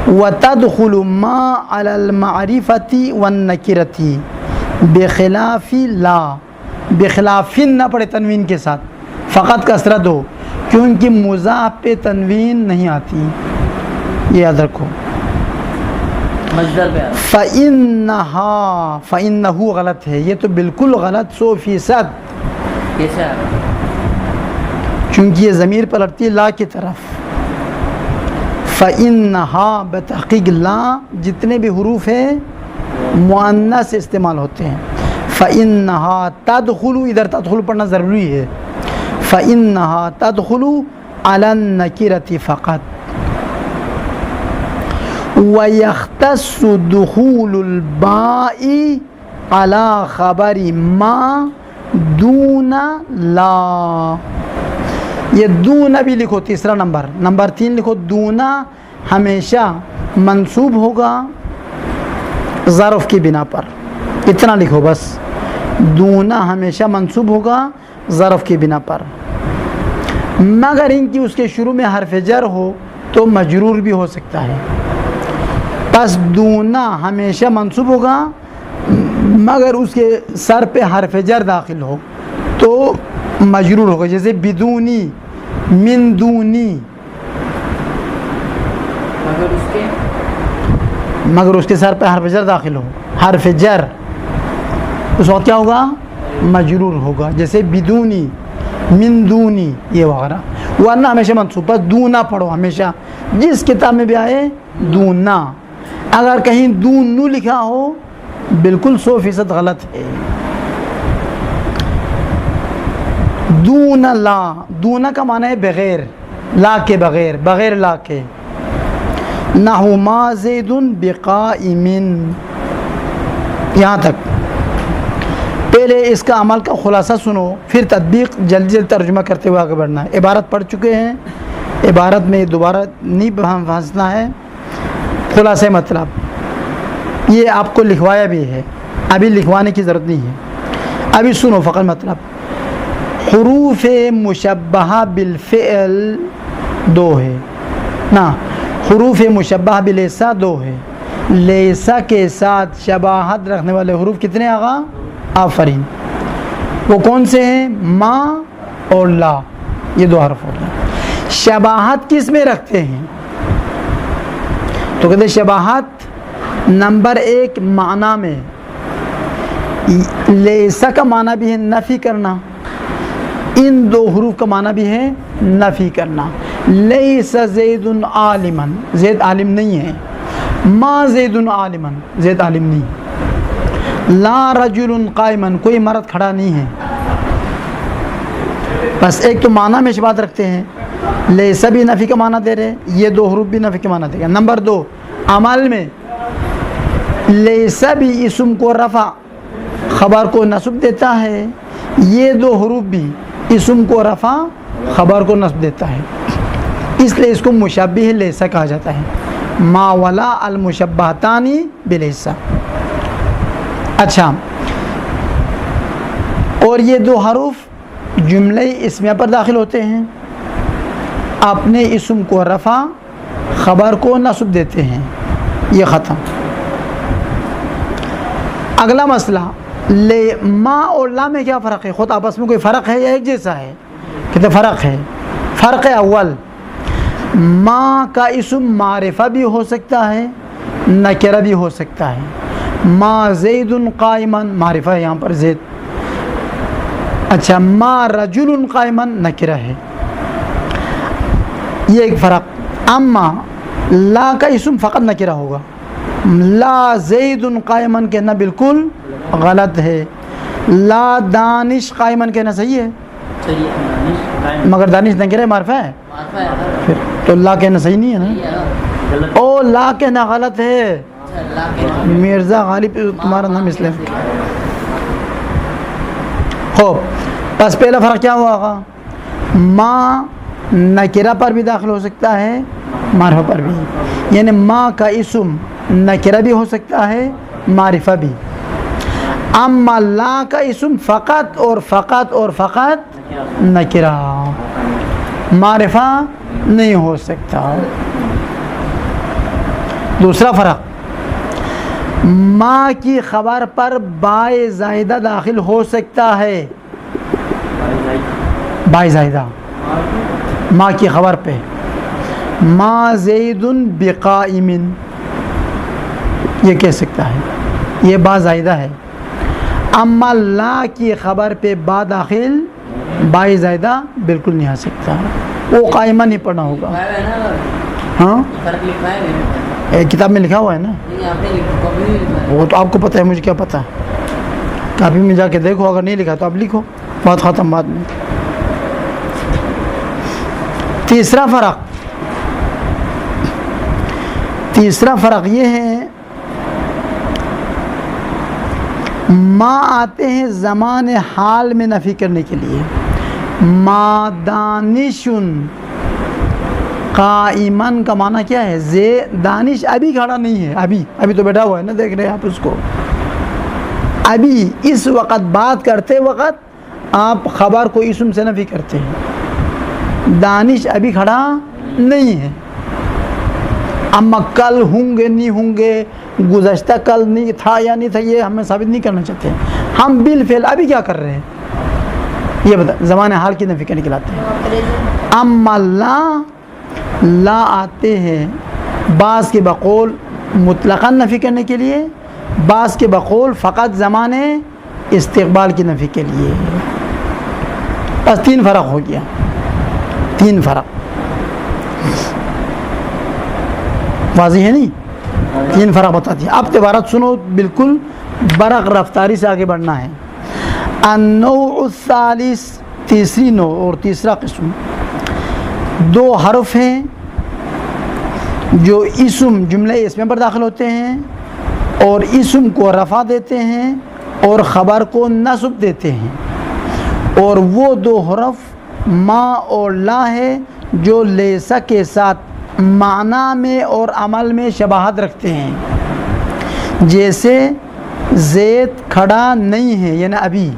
وَتَدْخُلُ مَا عَلَى الْمَعْرِفَةِ وَالنَّكِرَةِ بِخِلَافِ لَا، بخلاف نہ پڑے تنوین کے ساتھ، فقط کسرت ہو، کیونکہ مضاف پہ تنوین نہیں آتی، یہ یاد رکھو۔ مصدر پہ فَإِنَّهَا، فَإِنَّهُ غلط ہے، یہ تو بالکل غلط 100%، کیسے آ رہا؟ چونکہ یہ ضمیر پلٹتی ہے لا کی طرف۔ فَإِنَّهَا بتحقیق لا جتنے بھی حروف ہیں مؤنث استعمال ہوتے ہیں۔ فَإِنَّهَا تَدْخُلُ، ادھر تدخل پڑھنا ضروری ہے۔ فَإِنَّهَا تَدْخُلُ عَلَى النَّكِرَةِ فقط۔ وَيَخْتَصُّ دُخُولُ الْبَاءِ عَلَى خَبَرِ مَا دُونَ لَا، یہ دون بھی لکھو، تیسرا نمبر 3 لکھو، دون ہمیشہ منصوب ہوگا ظرف کی بنا پر، اتنا لکھو بس، دون ہمیشہ منصوب ہوگا ظرف کی بنا پر، مگر ان کی اس کے شروع میں حرف جر ہو تو مجرور بھی ہو سکتا ہے۔ پس دون ہمیشہ منصوب ہوگا مگر اس کے سر پہ حرف جر داخل ہو تو مجرور ہوگا، جیسے بدونی، من دونی، مگر اس کے سر پہ حرف جر داخل ہو، حرف جر اس وقت کیا ہوگا؟ مجرور ہوگا، جیسے بدونی، من دونی، یہ وغیرہ، ورنہ ہمیشہ منصوب، بس دونا پڑھو ہمیشہ، جس کتاب میں بھی آئے دونا، اگر کہیں دون نو لکھا ہو بالکل 100% غلط ہے۔ دون لا، دونا کا معنی ہے بغیر، لا کے بغیر، بغیر لا کے۔ نحو ما زید بقائم، یہاں تک۔ پہلے اس کا عمل کا خلاصہ سنو، پھر تطبیق جلدی جلدی ترجمہ کرتے ہوئے آگے بڑھنا ہے۔ عبارت پڑھ چکے ہیں، عبارت میں دوبارہ نہیں پھنسنا ہے، خلاصہ مطلب یہ آپ کو لکھوایا بھی ہے، ابھی لکھوانے کی ضرورت نہیں ہے، ابھی سنو فقط مطلب۔ حروف مشبہہ بالفعل 2 ہے نا، حروف مشبہہ بلیسا 2 ہے، لیسا کے ساتھ شباہت رکھنے والے حروف کتنے آغا؟ آفرین، وہ کون سے ہیں؟ ما اور لا، یہ 2 حرف ہو گئے۔ شباہت کس میں رکھتے ہیں؟ تو کہتے ہیں شباہت نمبر 1 معنی میں، لیسا کا معنی بھی ہے نفی کرنا، ان 2 حروف کا معنی بھی ہے نفی کرنا۔ لیس زید عالما، زید عالم نہیں ہے، ما زید عالما، زید عالم نہیں، لا رجل قائما، کوئی مرد کھڑا نہیں ہے۔ بس ایک تو معنی میں شباہت رکھتے ہیں، لیس بھی نفی کا معنی دے رہے، یہ 2 حروف بھی نفی کا معنی دے گا۔ نمبر 2 عمل میں، لیس بھی اسم کو رفع خبر کو نصب دیتا ہے، یہ 2 حروف بھی اسم کو رفع خبر کو نصب دیتا ہے، اس لیے اس کو مشبہ لیسا کہا جاتا ہے۔ ما ولا المشبہتانی بلیسا۔ اچھا، اور یہ 2 حروف جملہ اسمیہ پر داخل ہوتے ہیں، اپنے اسم کو رفع خبر کو نصب دیتے ہیں، یہ ختم۔ اگلا مسئلہ، ما اور لا میں کیا فرق ہے؟ خود آپس میں کوئی فرق ہے یا ایک جیسا ہے؟ کہتے فرق ہے۔ فرق اول، ما کا اسم معرفہ بھی ہو سکتا ہے، نکرہ بھی ہو سکتا ہے۔ ما زید قائما، معرفہ ہے یہاں پر زید۔ اچھا، ما رجل قائما نکرہ ہے، یہ ایک فرق۔ اما لا کا اسم فقط نکرہ ہوگا، لا زید قائما کہنا بالکل غلط ہے، لا دانش قائما کہنا صحیح ہے، مگر دانش نکرہ معرفہ ہے، پھر تو لا کہنا صحیح نہیں ہے نا، او لا کہنا غلط ہے، مرزا غالب تمہارا نام اس لیے۔ خوب، بس پہلا فرق کیا ہوا آقا؟ ما نکرہ پر بھی داخل ہو سکتا ہے، معرفہ پر بھی، یعنی ما کا اسم نکرہ بھی ہو سکتا ہے، معرفہ بھی۔ اما لا کا اسم فقط اور فقط اور فقط نکرہ، معرفہ نہیں ہو سکتا۔ دوسرا فرق، ما کی خبر پر بائے زائدہ داخل ہو سکتا ہے، بائے زائدہ ما کی خبر پہ، ما زید بقائم یہ کہہ سکتا ہے، یہ با زائدہ ہے۔ اما لا کی خبر پہ با داخل بائے زائدہ بالکل نہیں آ سکتا، وہ قائمہ نہیں پڑھنا ہوگا۔ ہاں فرق لکھا ہے میرے ایک کتاب میں لکھا ہوا ہے نا، نہیں آپ نے لکھا کبھی نہیں لکھا ہے۔ وہ تو آپ کو پتہ ہے، مجھے کیا پتہ ہے، کاپی میں جا کے دیکھو، اگر نہیں لکھا تو آپ لکھو، بات ختم بعد میں۔ تیسرا فرق یہ ہے، ما آتے ہیں زمان حال میں نفی کرنے کے لیے، ما دانشن قائمن کا معنی کیا ہے؟ دانش ابھی کھڑا نہیں ہے، ابھی تو بیٹھا ہوا ہے نا، دیکھ رہے ہیں آپ اس کو، ابھی اس وقت بات کرتے وقت آپ خبر کو اسم سے نفی کرتے ہیں، دانش ابھی کھڑا نہیں ہے۔ اما کل ہوں گے نہیں ہوں گے، گزشتہ کل نہیں تھا یا نہیں تھا، یہ ہمیں ثابت نہیں کرنا چاہتے، ہم بالفعل ابھی کیا کر رہے ہیں یہ بتا، زمان حال کی نفی کرنے کے لاتے ہیں۔ اما لا آتے ہیں بعض کے بقول مطلقاً نفی کرنے کے لیے، بعض کے بقول فقط زمان استقبال کی نفی کے لیے۔ بس تین فرق ہو گیا، تین فرق واضح ہے نہیں؟ تین فرق بتا دیا۔ اب عبارت سنو، بالکل برق رفتاری سے آگے بڑھنا ہے۔ النوع الثالث، تیسری نوع اور تیسرا قسم، دو حرف ہیں جو اسم جملہ اسم پر داخل ہوتے ہیں اور اسم کو رفع دیتے ہیں اور خبر کو نصب دیتے ہیں، اور وہ دو حرف ما اور لا ہے جو لیسا کے ساتھ معنی میں اور عمل میں شباہت رکھتے ہیں، جیسے زید کھڑا نہیں ہے یعنی ابھی،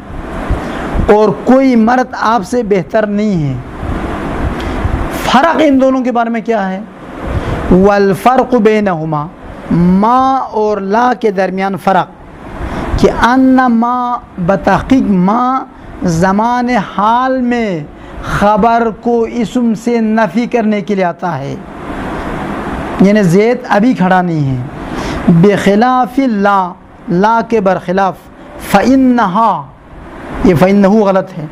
اور کوئی مرد آپ سے بہتر نہیں ہے۔ فرق ان دونوں کے بارے میں کیا ہے؟ والفرق بینہما، ما اور لا کے درمیان فرق کہ ان ما بتحقیق ما زمان حال میں خبر کو اسم سے نفی کرنے کے لیے آتا ہے، یعنی زید ابھی کھڑا نہیں ہے، بخلاف لا کے برخلاف، فإنہا، یہ فإنہو غلط ہے،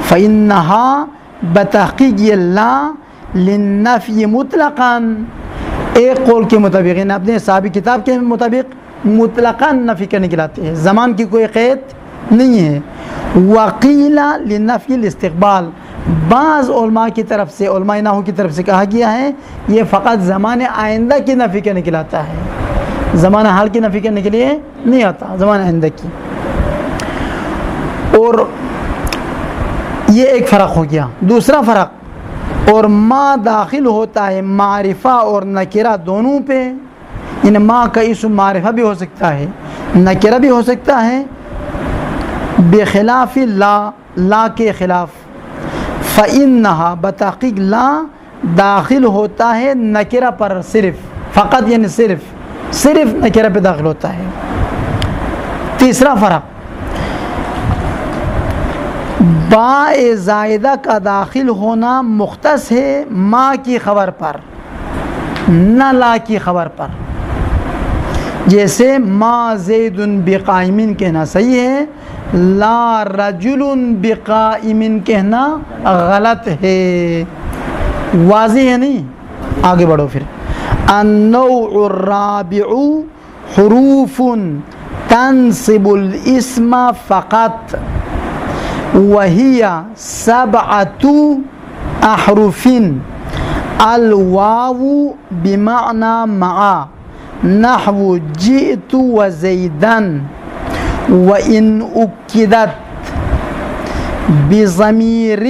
فإنہا بتحقیق یہ لا للنفی مطلقاً، ایک قول کے مطابق، یعنی اپنے صحابی کتاب کے مطابق مطلقاً نفی کرنے کے لاتے ہیں، زمان کی کوئی قید نہیں ہے۔ وقیل للنفی الاستقبال، بعض علماء کی طرف سے، علماء نحو کی طرف سے کہا گیا ہے یہ فقط زمان آئندہ کی نفی کرنے کے لیے آتا ہے، زمان حال کی نفی کرنے کے لیے نہیں آتا، زمان آئندہ کی۔ اور یہ ایک فرق ہو گیا۔ دوسرا فرق، اور ما داخل ہوتا ہے معرفہ اور نکرہ دونوں پہ، یعنی ما کا اسم معرفہ بھی ہو سکتا ہے نکرہ بھی ہو سکتا ہے، بخلاف لا کے خلاف، فإنہا بتحقیق لا داخل ہوتا ہے نکرہ پر صرف، فقط یعنی صرف نکرہ پہ داخل ہوتا ہے۔ تیسرا فرق، با زائدہ کا داخل ہونا مختص ہے ما کی خبر پر، نہ لا کی خبر پر، جیسے ما زید بقائم کہنا صحیح ہے، لا رجل بقائم کہنا غلط ہے، واضح ہے نہیں؟ آگے بڑھو پھر۔ النوع الرابع حروف تنصب الاسم فقط وهي 7 احرف، الواو بمعنى مع، نحو جئت وزيدا، وإن أكدت بضمير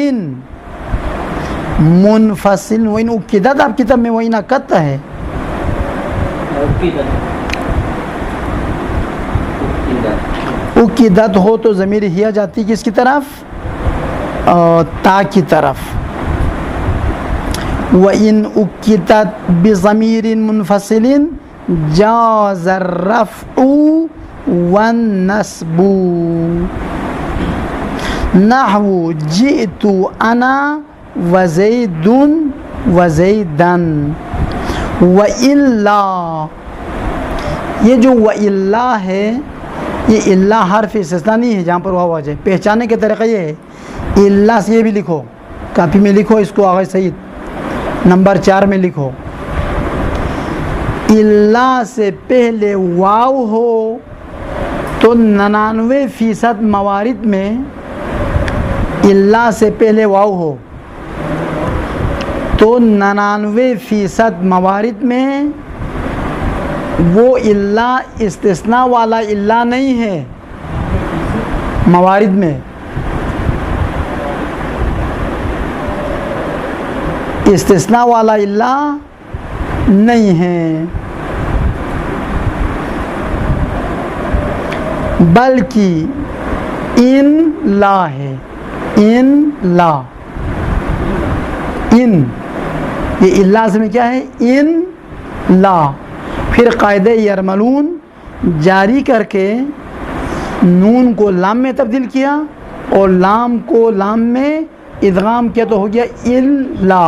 منفصل، وإن أكدت آپ کتاب میں وإن أكدت ہے، اکدت ہو تو ضمیر ہیا جاتی کس کی طرف؟ تا کی طرف. وَإِنْ أُكِّدَتْ بِضَمِيرٍ مُنْفَصِلٍ جَازَ الرَّفْعُ وَالنَّصْبُ نحو جئت أنا وزيد وزيدا. وَإِلَّا یہ جو وَإِلَّا ہے یہ اللہ حرف استثناء نہیں ہے جہاں پر واو آ جائے. پہچاننے کا طریقہ یہ ہے اللہ سے یہ بھی لکھو, کاپی میں لکھو اس کو, آغا سعید نمبر 4 میں لکھو. اللہ سے پہلے واو ہو تو 99% موارد میں اللہ سے پہلے واو ہو تو 99% موارد میں وہ اللہ استثناء والا اللہ نہیں ہے. موارد میں استثناء والا اللہ نہیں ہے, بلکہ ان لا ہے. ان لا, ان یہ اللہ سے میں کیا ہے؟ ان لا. پھر قاعدہ یرملون جاری کر کے نون کو لام میں تبدیل کیا اور لام کو لام میں ادغام کیا تو ہو گیا الا.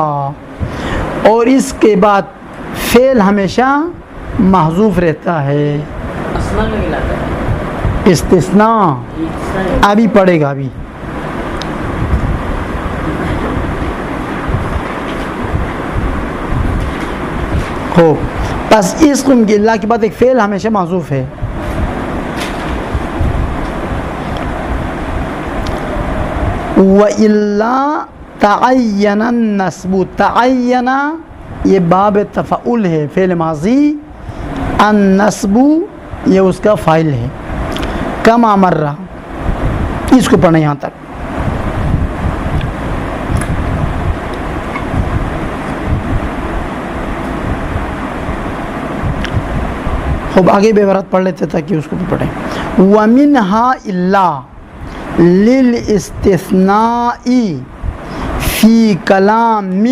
اور اس کے بعد فعل ہمیشہ محذوف رہتا ہے. استثناء ابھی پڑھے گا ابھی. ہو بس اس قسم کی اللہ کے بعد ایک فعل ہمیشہ محذوف ہے. وَإِلَّا تَعَيَّنَ النَّصْبُ. تعین یہ باب تفعول ہے, فعل ماضی. النصب یہ اس کا فاعل ہے. کما مرہ, اس کو پڑھنا یہاں تک. خوب آگے بے عبارت پڑھ لیتے تاکہ اس کو بھی پڑھیں. وَمِنْهَا إِلَّا لِلْإِسْتِثْنَاءِ فِي كَلَامٍ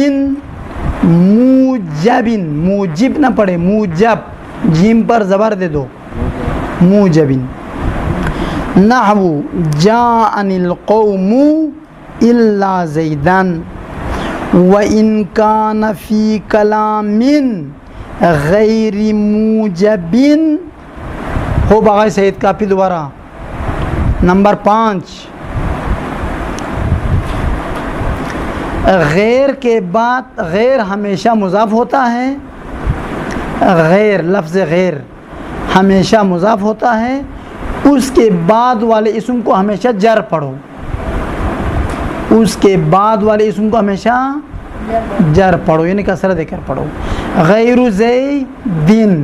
موجب. موجب نہ پڑھے, موجب, جیم پر زبر دے دو, موجب. نحو جاءنی القوم الا زیدن. وَإِنْ كَانَ فِي كَلَامٍ غیر موجب. ہو بغیر سعید کافی دوبارہ نمبر 5. غیر کے بعد غیر ہمیشہ مضاف ہوتا ہے. غیر لفظ غیر ہمیشہ مضاف ہوتا ہے. اس کے بعد والے اسم کو ہمیشہ جر پڑھو. اس کے بعد والے اسم کو ہمیشہ جر پڑھو, یعنی کسرہ دے کر پڑھو. غیر زیدن,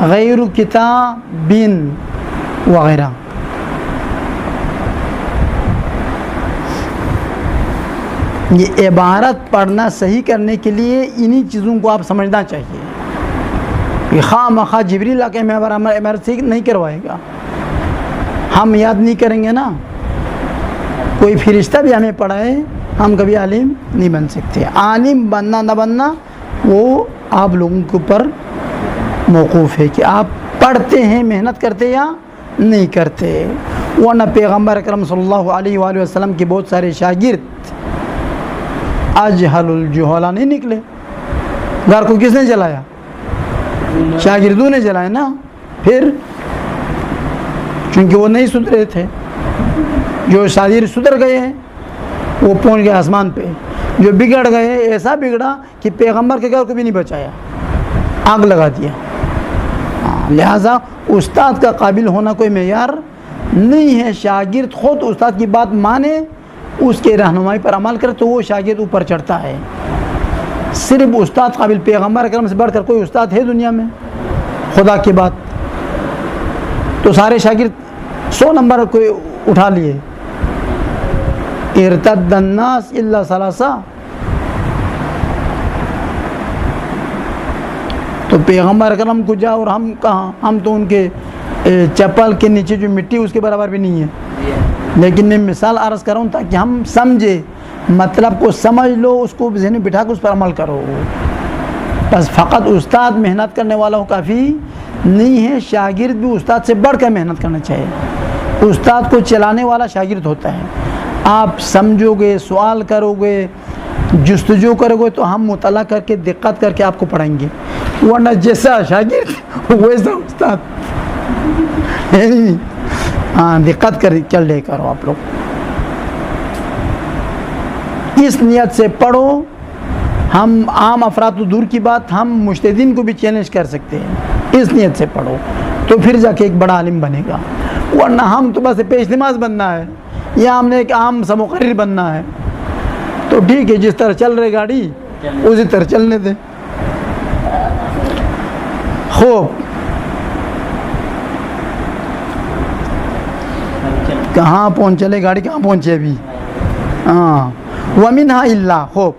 غیر کتابن وغیرہ. یہ عبارت پڑھنا صحیح کرنے کے لیے انہی چیزوں کو آپ سمجھنا چاہیے. یہ خواہ مخواہ جبریل آ کے ہمیں عبارت صحیح نہیں کروائے گا, ہم یاد نہیں کریں گے نا. کوئی فرشتہ بھی ہمیں پڑھائے ہم کبھی عالم نہیں بن سکتے. عالم بننا نہ بننا وہ آپ لوگوں کے اوپر موقوف ہے کہ آپ پڑھتے ہیں, محنت کرتے یا نہیں کرتے. ورنہ پیغمبر اکرم صلی اللہ علیہ وآلہ وسلم کے بہت سارے شاگرد اجہل الجہلا نہیں نکلے. گھر کو کس نے جلایا؟ شاگردوں نے جلایا نا. پھر چونکہ وہ نہیں سدھرے تھے. جو شاگرد سدھر گئے ہیں وہ پہنچ گئے آسمان پہ. جو بگڑ گئے ایسا بگڑا کہ پیغمبر کے گھر کو بھی نہیں بچایا, آگ لگا دیا. لہٰذا استاد کا قابل ہونا کوئی معیار نہیں ہے. شاگرد خود استاد کی بات مانے, اس کے رہنمائی پر عمل کرے تو وہ شاگرد اوپر چڑھتا ہے. صرف استاد قابل, پیغمبر اکرم سے بڑھ کر کوئی استاد ہے دنیا میں خدا کے بعد؟ تو سارے شاگرد 100 نمبر کوئی اٹھا لیے. ارتد الناس الا ثلاثہ. تو پیغمبر اکرم کو جا اور ہم کہاں, ہم تو ان کے چپل کے نیچے جو مٹی اس کے برابر بھی نہیں ہے، لیکن میں مثال عرض کر رہا ہوں تاکہ ہم سمجھے، مطلب کو سمجھ لو، اس کو ذہن میں بٹھا کے اس پر عمل کرو. بس فقط استاد محنت کرنے والا ہو کافی نہیں ہے، شاگرد بھی استاد سے بڑھ کر محنت کرنا چاہیے. استاد کو چلانے والا شاگرد ہوتا ہے. آپ سمجھو گے، سوال کرو گے، جستجو کرو گے تو ہم مطالعہ کر کے دقت کر کے آپ کو پڑھائیں گے، ورنہ جیسا شاگرد ویسا استاد. ہاں دقت کر لے کرو آپ لوگ. اس نیت سے پڑھو. ہم عام افراد تو دور کی بات، ہم مجتہدین کو بھی چیلنج کر سکتے ہیں. اس نیت سے پڑھو تو پھر جا کے ایک بڑا عالم بنے گا، ورنہ ہم تو بس پیش نماز بننا ہے یا ہم نے ایک عام سا مقرر بننا ہے. تو ٹھیک ہے، جس طرح چل رہی گاڑی اسی طرح چلنے دیں. خوب، کہاں پہنچے گاڑی، کہاں پہنچے ابھی. ہاں ومنہا اللہ. خوب.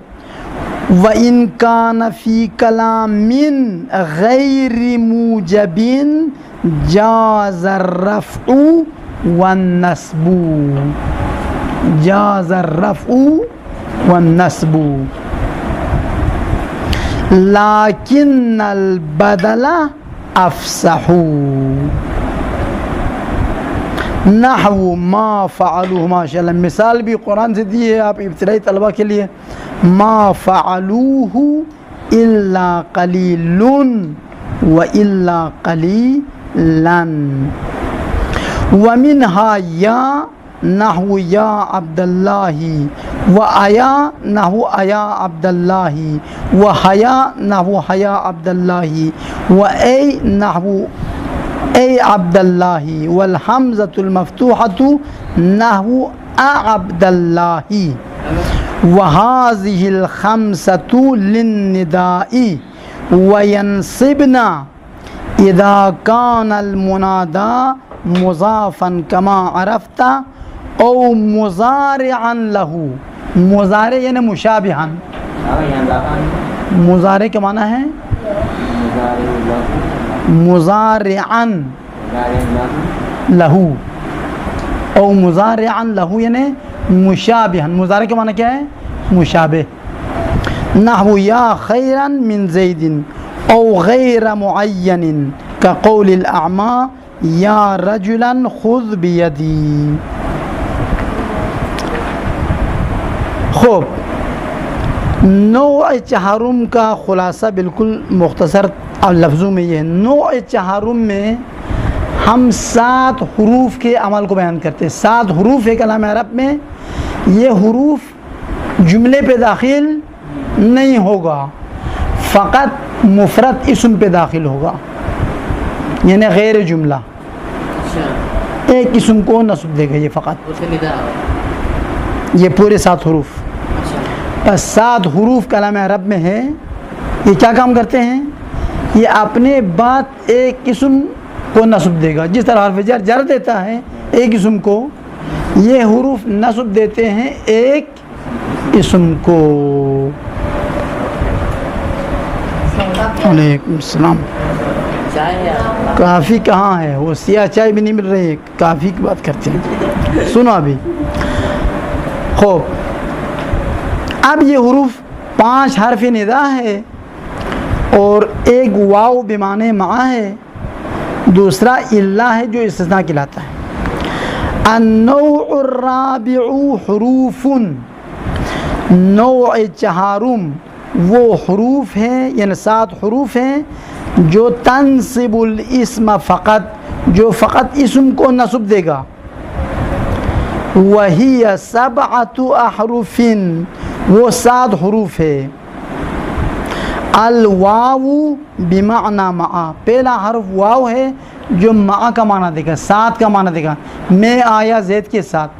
وَإِن كَانَ فِي كَلَامٍ غَيْرِ مُوجَبٍ جَازَ الرَّفْعُ وَالنَّصْبُ. جَازَ الرَّفْعُ وَالنَّصْبُ لَكِنَّ الْبَدَلَ أَفْصَحُ. نحو ما فعلوه. ماشاء اللہ مثال بھی قرآن سے دی ہے آپ ابتدائی طلبہ کے لیے. ما فعلوه الا قلیل و الا قلیلا. ومنها یا نحو یا عبد اللہ، و آیا نحو آیا عبد اللہ، و حیا نحو حیا عبد اللہ، و اے نحو اے عبد اللہ، والحمزۃ المفتوحۃ نحو عبد اللہ. وهذه الخمسة للنداء وينصبن إذا كان المنادى مضافا كما عرفت أو مضارعا له. مضارع یعنی مشابہا. مضارع کا معنی ہے مضارعا له، او مضارعا له یعنی مشابہا. مضارع کا معنی کیا ہے؟ مشابہ. نحو یا خیرا من زید او غیر معین كقول الاعمى یا رجلا خذ بیدی. خوب، نوع چہارم کا خلاصہ بالکل مختصر لفظوں میں یہ ہے. نوع چہارم میں ہم 7 حروف کے عمل کو بیان کرتے ہیں. 7 حروف ہے کلام عرب میں. یہ حروف جملے پہ داخل نہیں ہوگا، فقط مفرد اسم پہ داخل ہوگا، یعنی غیر جملہ. ایک اسم کو نصب دے گا یہ فقط. یہ پورے 7 حروف. بس 7 حروف کلام عرب میں ہے. یہ کیا کام کرتے ہیں؟ یہ اپنے بعد ایک اسم کو نصب دے گا. جس طرح حرف جر جر دیتا ہے ایک اسم کو، یہ حروف نصب دیتے ہیں ایک اسم کو. علیکم السلام. کافی کہاں ہے؟ وہ سیاہ چائے بھی نہیں مل رہی ہے. کافی کی بات کرتے ہیں. سنو ابھی. خوب، اب یہ حروف 5 حرف ندا ہے اور ایک واو بمعنی مع ہے، دوسرا الا ہے جو استثناء کہلاتا ہے. النوع الرابع حروف. نوع چہارم وہ حروف ہیں، یعنی 7 حروف ہیں جو تنصب الاسم فقط، جو فقط اسم کو نصب دے گا. وہی 7 احرف، وہ 7 حروف ہے. الواو بمعنی مع، پہلا حرف واو ہے جو مع کا معنی دے گا، ساتھ کا معنی دے گا. میں آیا زید کے ساتھ.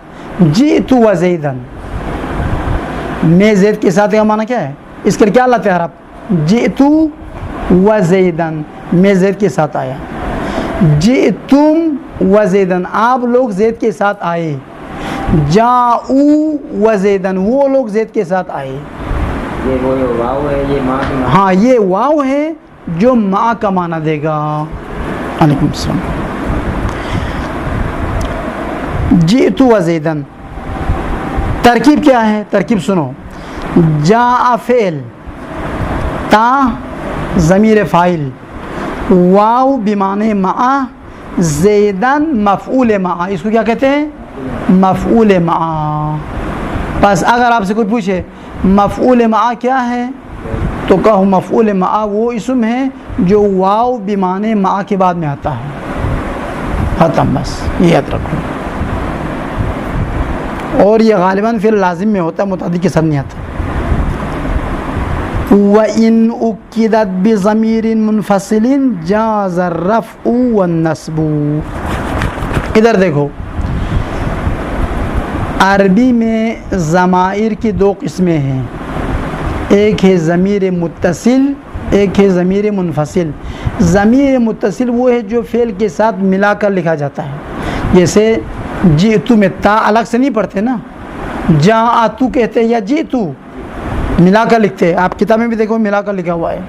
جئت و زیدن، میں زید کے ساتھ کا معنی کیا ہے؟ اس کے کیا لاتے ہیں حرف؟ جئت و زیدن، میں زید کے ساتھ آیا. جئتم و زیدن، آپ لوگ زید کے ساتھ آئے. جاؤ و زیدن، وہ لوگ زید کے ساتھ آئے. یہ وہ واو ہے، یہ ماں کی معنی. ہاں یہ واو ہے جو ماں کا معنی دے گا. علیکم السلام. جئت و زیدن، ترکیب کیا ہے؟ ترکیب سنو، جاء فعل، تا ضمیر فاعل، واو بمعنی مع، زیدن مفعول مع، اس کو کیا کہتے ہیں؟ مفعول مع۔ بس اگر آپ سے کوئی پوچھے مفعول مع کیا ہے تو کہو مفعول مع وہ اسم ہے جو واو بمعنی مع کے بعد میں آتا ہے، ختم، بس یہ یاد رکھو۔ اور یہ غالباً پھر لازم میں ہوتا ہے، متعدی کے ساتھ نہیں آتا۔ وَإِنْ أُكِّدَتْ بِضَمِيرٍ مُنْفَصِلٍ جَازَ الرَّفْعُ وَالنَّصْبُ۔ ادھر دیکھو، عربی میں ضمائر کی دو قسمیں ہیں، ایک ہے ضمیر متصل، ایک ہے ضمیر منفصل۔ ضمیر متصل وہ ہے جو فعل کے ساتھ ملا کر لکھا جاتا ہے، جیسے جئتو میں تا الگ سے نہیں پڑھتے نا، جاءتو کہتے ہیں یا جئتو ملا کر لکھتے ہیں، آپ کتاب میں بھی دیکھو ملا کر لکھا ہوا ہے۔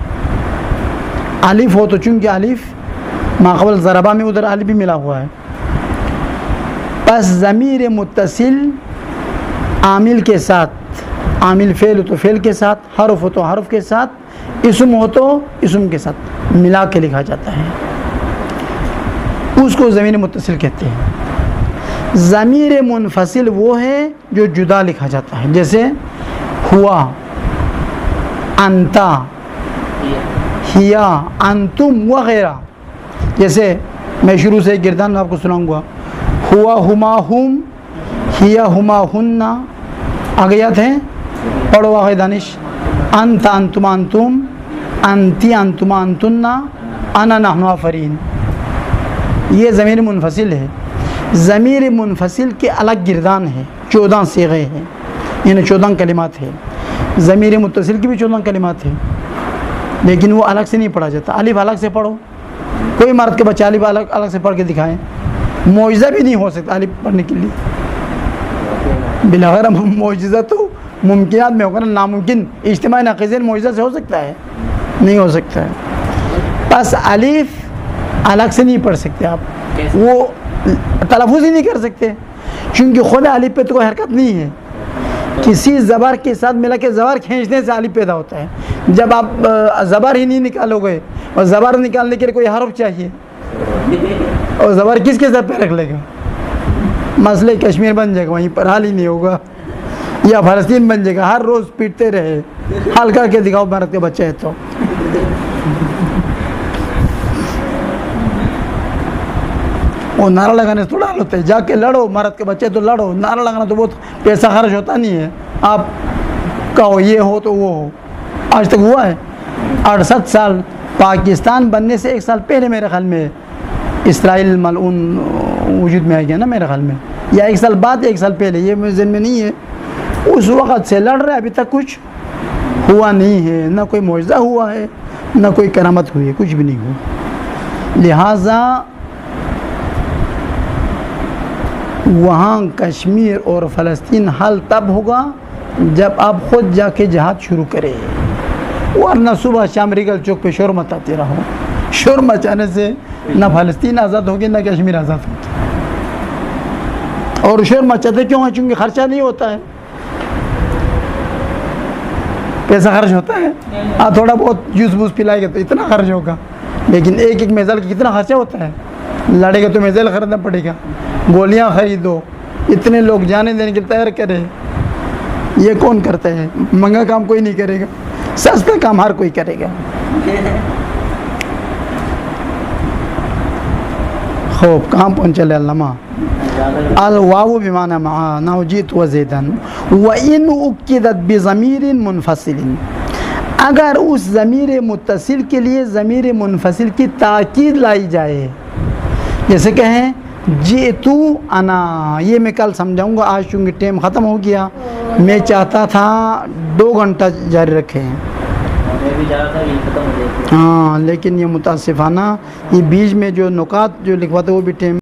الف ہو تو چونکہ الف ما قبل ضربہ میں ادھر الف بھی ملا ہوا ہے۔ بس ضمیر متصل عامل کے ساتھ، عامل فعل ہو تو فعل کے ساتھ، حرف ہو تو حرف کے ساتھ، اسم ہو تو اسم کے ساتھ ملا کے لکھا جاتا ہے، اس کو ضمیر متصل کہتے ہیں۔ ضمیر منفصل وہ ہے جو جدا لکھا جاتا ہے، جیسے ہوا، انتا، ہیا، انتم وغیرہ۔ جیسے میں شروع سے گردان آپ کو سناؤں گا، ہوا ہما ہم، ہیا ہما ہن، آگے یاد ہے؟ پڑھو آگے دانش، انت انتم انتم، انتی انتما انتن، انا نحن آفرین۔ یہ ضمیر منفصل ہے۔ ضمیر منفصل کے الگ گردان ہے، 14 صیغے ہیں، یعنی 14 کلمات ہیں۔ ضمیر متصل کی بھی 14 کلمات ہیں، لیکن وہ الگ سے نہیں پڑھا جاتا، الف الگ سے پڑھو۔ کوئی مرد کے بچہ الف الگ سے پڑھ کے دکھائیں، معجزہ بھی نہیں ہو سکتا الف پڑھنے کے لیے، بلاغیر معجزہ تو ممکنات میں ہوگا نا، ناممکن اجتماعی ناقصین معجزہ سے ہو سکتا ہے؟ نہیں ہو سکتا ہے۔ بس الف الگ سے نہیں پڑھ سکتے آپ، وہ تلفظ ہی نہیں کر سکتے، کیونکہ خود الف پہ تو کوئی حرکت نہیں ہے، کسی زبر کے ساتھ ملا کے زبر کھینچنے سے الف پیدا ہوتا ہے۔ جب آپ زبر ہی نہیں نکالو گے، اور زبر نکالنے کے لیے کوئی حرف چاہیے، اور زبر کس کے ساتھ پہ رکھ لے گا؟ مسئلہ کشمیر بن جائے گا، وہیں پر حل ہی نہیں ہوگا، یا فلسطین بن جائے گا، ہر روز پیٹتے رہے، حل کر کے دکھاؤ بھارت کے بچے ہیں تو۔ وہ نعرہ لگانے سے تھوڑا حل ہوتا ہے، جا کے لڑو، مرد کے بچے تو لڑو، نعرہ لگانا تو بہت پیسہ خرچ ہوتا نہیں ہے، آپ کہو یہ ہو تو وہ ہو۔ آج تک ہوا ہے؟ 68 سال پاکستان بننے سے 1 سال پہلے میرے خیال میں اسرائیل ملعون وجود میں آ گیا نا میرے خیال میں، یا 1 سال بعد، 1 سال پہلے، یہ میرے ذہن میں نہیں ہے۔ اس وقت سے لڑ رہے، ابھی تک کچھ ہوا نہیں ہے، نہ کوئی معجزہ ہوا ہے، نہ کوئی کرامت ہوئی ہے، کچھ بھی نہیں ہوا۔ لہٰذا وہاں کشمیر اور فلسطین حل تب ہوگا جب آپ خود جا کے جہاد شروع کریں، ورنہ صبح شام ریگل چوک پہ شور مچاتے رہو۔ شور مچانے سے نہ فلسطین آزاد ہوگی نہ کشمیر آزاد ہوگی۔ اور شور مچاتے کیوں ہیں؟ چونکہ خرچہ نہیں ہوتا ہے، پیسہ خرچ ہوتا ہے، تھوڑا بہت جوس بوس پلائے گا تو اتنا خرچ ہوگا، لیکن ایک میزائل کا کتنا خرچہ ہوتا ہے؟ لڑے گا تو میزائل خریدنا پڑے گا، گولیاں خریدو، اتنے لوگ جانے دینے کے لیے تیار کرے، یہ کون کرتا ہے؟ مہنگا کام کوئی نہیں کرے گا، سستا کام ہر کوئی کرے گا۔ خوب کہاں پہنچے لے علامہ؟ الواو بمعنی مع، نحو جئت وزیدن۔ وَإِنْ أُكِّدَتْ بِضَمِيرٍ مُنْفَصِلٍ، اگر اس ضمیر متصل کے لیے ضمیر منفصل کی تاکید لائی جائے، جیسے کہیں جئتو انا، یہ میں کل سمجھاؤں گا، آج چونکہ ٹائم ختم ہو گیا، میں چاہتا تھا 2 گھنٹہ جاری رکھیں، ہاں، لیکن یہ متاسفانہ یہ بیچ میں جو نکات جو لکھواتے وہ بھی ٹائم